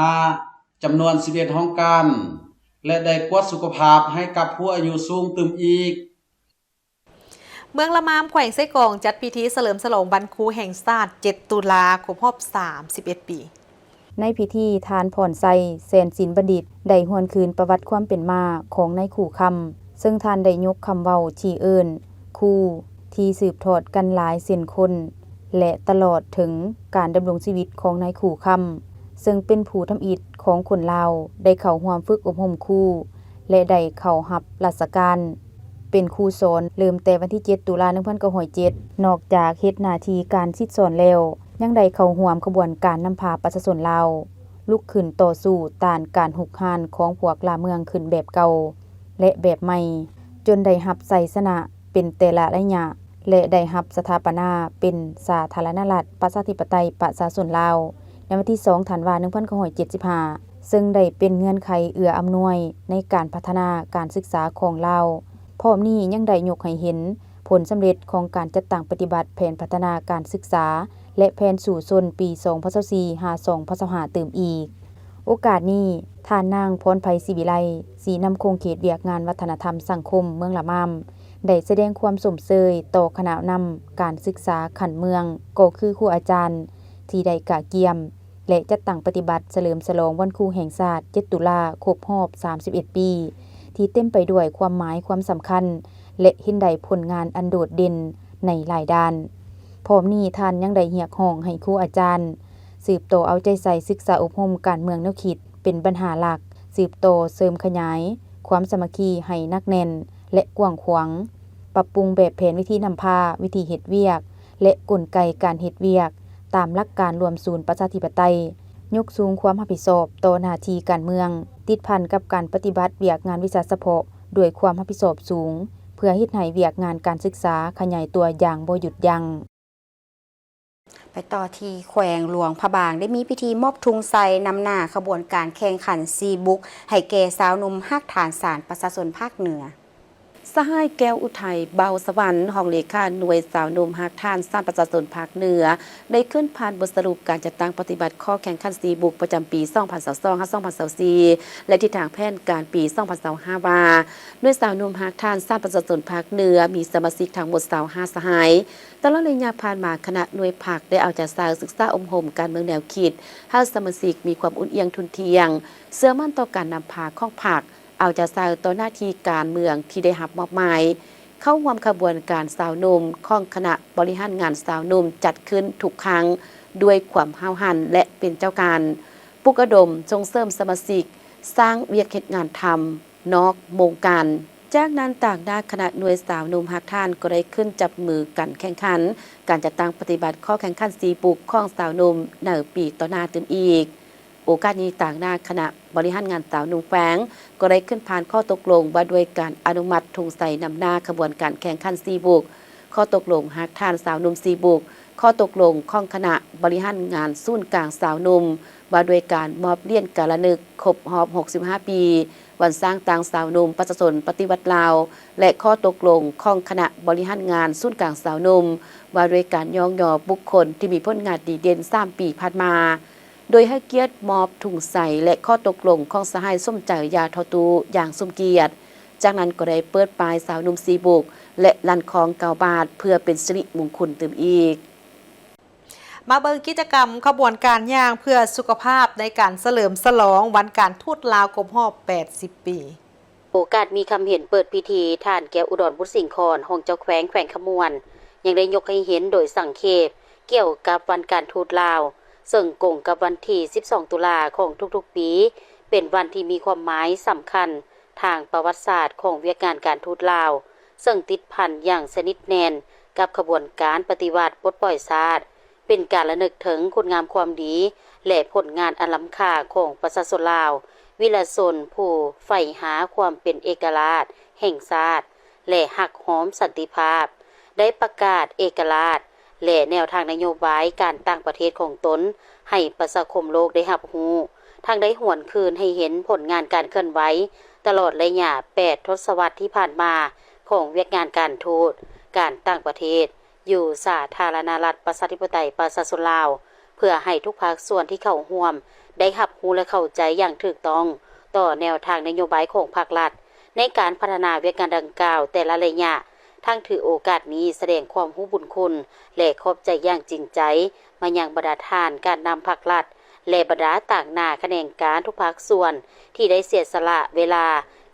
2025จำนวน11ห้องการและได้กวดสุขภาพให้กับผู้อายุสูงตึมอีกเมืองละมามแขวงไส้กรองจัดพิธีเฉลิมฉลองวันครูแห่งชาติ7 ตุลาคมรอบ31 ปี ในพิธีทานผ่อนไซแสนศิลป์บัณฑิตได้หวนคืนประวัติความเป็นมาของนายขู่คำซึ่งท่านได้ยกคำเว้าที่เอิ้นคู่ที่สืบทอดกันหลายเส้นคน และตลอดถึงการดำรงชีวิตของนายขู่คำซึ่งเป็นผู้ทำอิฐของคนลาวได้เข้าร่วมฝึกอบรมครูและได้เข้ารับราชการเป็นครูสอนเริ่มแต่วันที่7 ตุลาคม 1907นอกจากเฮ็ดหน้าที่การสิทธิ์สอนแล้วยังได้เข้าร่วมขบวนการนำพาประชาชนลาวลุกขึ้นต่อสู้ต้านการหุกหานของพวกลาเมืองขึ้นแบบเก่าและแบบใหม่จนได้รับชัยชนะเป็นแต่ละระยะและได้รับสถาปนาเป็นสาธารณรัฐประชาธิปไตยประชาชนลาวในวันที่2 ธันวาคม 1975ซึ่งได้เป็นเงื่อนไขเอื้ออำนวยในการพัฒนาการศึกษาของลาวพร้อมนี้ยังได้ยกให้เห็นผลสำเร็จของการจัดตั้งปฏิบัติแผนพัฒนาการศึกษาและแผนสู่ชนปี 2024-52 เติมอีกโอกาสนี้ท่านนางพรไพศรีวิไลสีนำโครงเขตเวียกงานวัฒนธรรมสังคมเมืองละมามได้แสดงความสมเสยต่อคณะนำการศึกษาขันเมืองก็คือครูอาจารย์ที่ได้กะเกียมและจัดตั้งปฏิบัติเฉลิมฉลองวันครูแห่งชาติ7 ตุลาคมรอบ31 ปีที่เต็มไปด้วยความหมายความสำคัญและเห็นได้ผลงานอันโดดเด่นในหลายด้านพร้อมนี้ท่านยังได้เรียกร้องให้ครูอาจารย์สืบโตเอาใจใส่ศึกษาอบรมการเมืองแนวคิดเป็นปัญหาหลักสืบโตเสริมขยายความสามัคคีให้นักแน่นและกว้างขวางปรับปรุงแบบแผนวิธีนำพาวิธีเฮ็ดเวียกและกลไกการเฮ็ดเวียกตามหลักการรวมศูนย์ประชาธิปไตยยกสูงความรับผิดชอบต่อหน้าที่การเมืองติดพันกับการปฏิบัติเวียกงานวิชาเฉพาะด้วยความรับผิดชอบสูงเพื่อเฮ็ดให้เวียกงานการศึกษาขยายตัวอย่างบ่หยุดยั้งไปต่อที่แขวงหลวงพระบางได้มีพิธีมอบทุงไซนำหน้าขบวนการแข่งขันซีบุ๊กให้แก่สาวหนุ่มฮักฐานสารประชาชนภาคเหนือสหายแก้วอุทัยเบาสวรรค์ห้องเลขาหน่วยสาวหนุ่มฮักฐานสารประชาชนภาคเหนือได้ขึ้นผ่านบทสรุปการจัดตั้งปฏิบัติข้อแข่งขันซีบุ๊กประจำปี 2022-2024 และทิศทางแผนการปี 2025 ว่าด้วยสาวหนุ่มฮักฐานสารประชาชนภาคเหนือมีสมาชิกทั้งหมด25สหายตลอดระยะผ่านมาคณะหน่วยผักได้เอาใจใส่ศึกษาอบรมการเมืองแนวคิดให้สมาชิกมีความอุ่นเอียงทุนเทียงเชื่อมั่นต่อการนำพาข้องผักเอาใจใส่ต่อหน้าที่การเมืองที่ได้รับมอบหมายเข้าร่วมขบวนการสาวหนุ่มของคณะบริหารงานสาวหนุ่มจัดขึ้นทุกครั้งด้วยความห้าวหันและเป็นเจ้าการปลุกระดมส่งเสริมสมาชิกสร้างเวียกเฮ็ดงานทำนอกวงการจากนั้นต่างด้านคณะหน่วยสาวหนุ่มฮักท่านก็ได้ขึ้นจับมือกันแข่งขันการจัดตั้งปฏิบัติข้อแข่งขันซีบุกของสาวหนุ่มในปีต่อหน้าเติมอีกโอกาสนี้ต่างด้านคณะบริหารงานสาวหนุ่มแฝงก็ได้ขึ้นผ่านข้อตกลงว่าด้วยการอนุมัติทุงใส่นำหน้าขบวนการแข่งขันซีบุกข้อตกลงฮักท่านสาวหนุ่มซีบุกข้อตกลงของคณะบริหารงานศูนย์กลางสาวหนุ่มว่าด้วยการมอบเลี้ยนการละนึกครบรอบ65 ปีวันสร้างต่างสาวหนุ่มประชาชนปฏิวัติลาวและข้อตกลงของคณะบริหารงานศูนย์กลางสาวหนุ่มว่าด้วยการยองยอบุคคลที่มีผลงานดีเด่น3 ปีผ่านมาโดยให้เกียรติมอบถุงใส่และข้อตกลงของสหายส้มใจยาทอตูอย่างสมเกียรติจากนั้นก็ได้เปิดปลายสาวหนุ่มซีบุกและลันของ9 บาทเพื่อเป็นสิริมงคลเติมอีกมาเบิ่งกิจกรรมขบวนการย่างเพื่อสุขภาพในการเฉลิมฉลองวันการทูตลาวครบรอบ80 ปีโอกาสมีคำเห็นเปิดพิธีท่านแก้วอุดรบุตรสิงห์คอนห้องเจ้าแขวงขมวนยังได้ยกให้เห็นโดยสังเขปเกี่ยวกับวันการทูตลาวซึ่งกงกับวันที่12 ตุลาของทุกๆปีเป็นวันที่มีความหมายสำคัญทางประวัติศาสตร์ของเวียกงานการทูตลาวซึ่งติดพันอย่างสนิทแน่นกับขบวนการปฏิวัติปลดปล่อยชาติเป็นการระลึกถึงคุณงามความดีและผลงานอันล้ำค่าของประชาชนลาววิรชนผู้ใฝ่หาความเป็นเอกราชแห่งชาติและหักหอมสันติภาพได้ประกาศเอกราชและแนวทางนโยบายการต่างประเทศของตนให้ประชาคมโลกได้รับรู้ทางได้หวนคืนให้เห็นผลงานการเคลื่อนไหวตลอดระยะ8 ทศวรรษที่ผ่านมาของเวียกงานการทูตการต่างประเทศอยู่สาธารณรัฐประชาธิปไตยประชาชนลาว เพื่อให้ทุกภาคส่วนที่เข้าร่วมได้รับรู้และเข้าใจอย่างถูกต้องต่อแนวทางนโยบายของภาครัฐในการพัฒนาเวียกงานดังกล่าวแต่ละระยะทั้งถือโอกาสนี้แสดงความรู้บุญคุณและขอบใจอย่างจริงใจมายังบรรดาทานการนำภาครัฐและบรรดาต่างหน้าคะแนนการทุกภาคส่วนที่ได้เสียสละเวลา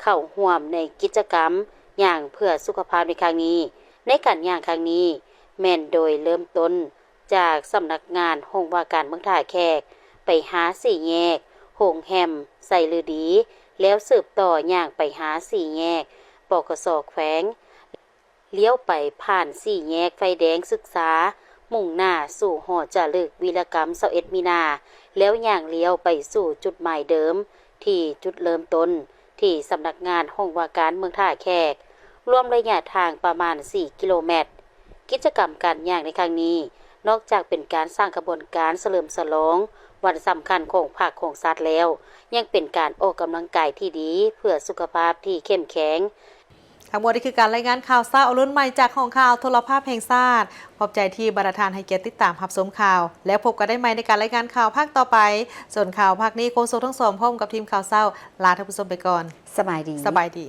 เข้าร่วมในกิจกรรมอย่างเพื่อสุขภาพในครั้งนี้ในการย่างครั้งนี้แม่นโดยเริ่มต้นจากสำนักงานโรงว่าการเมืองท่าแขกไปหาสี่แยกโรงแฮมใส่ลือดีแล้วสืบต่อย่างไปหาสี่แยกปกส.แขวงเลี้ยวไปผ่านสี่แยกไฟแดงศึกษามุ่งหน้าสู่หอจารึกวีรกรรม21มีนาแล้วย่างเลี้ยวไปสู่จุดหมายเดิมที่จุดเริ่มต้นที่สำนักงานห้องว่าการเมืองท่าแขกรวมระยะทางประมาณ4กิโลเมตรกิจกรรมการย่างในครั้งนี้นอกจากเป็นการสร้างกระบวนการเฉลิมฉลองวันสำคัญของภาคของสัตว์แล้วยังเป็นการออกกำลังกายที่ดีเพื่อสุขภาพที่เข้มแข็งทั้งหมดนี้คือการรายงานข่าวเศร้ารุ่นใหม่จากของข่าวโทรภาพแห่งชาติขอบใจที่บรรทานให้เกียรติติดตามรับชมข่าวแล้วพบกันได้ใหม่ในการรายงานข่าวภาคต่อไปส่วนข่าวภาคนี้โคโซทั้งสองพร้อมกับทีมข่าวเศร้าลาท่านผู้ชมไปก่อนสบายดี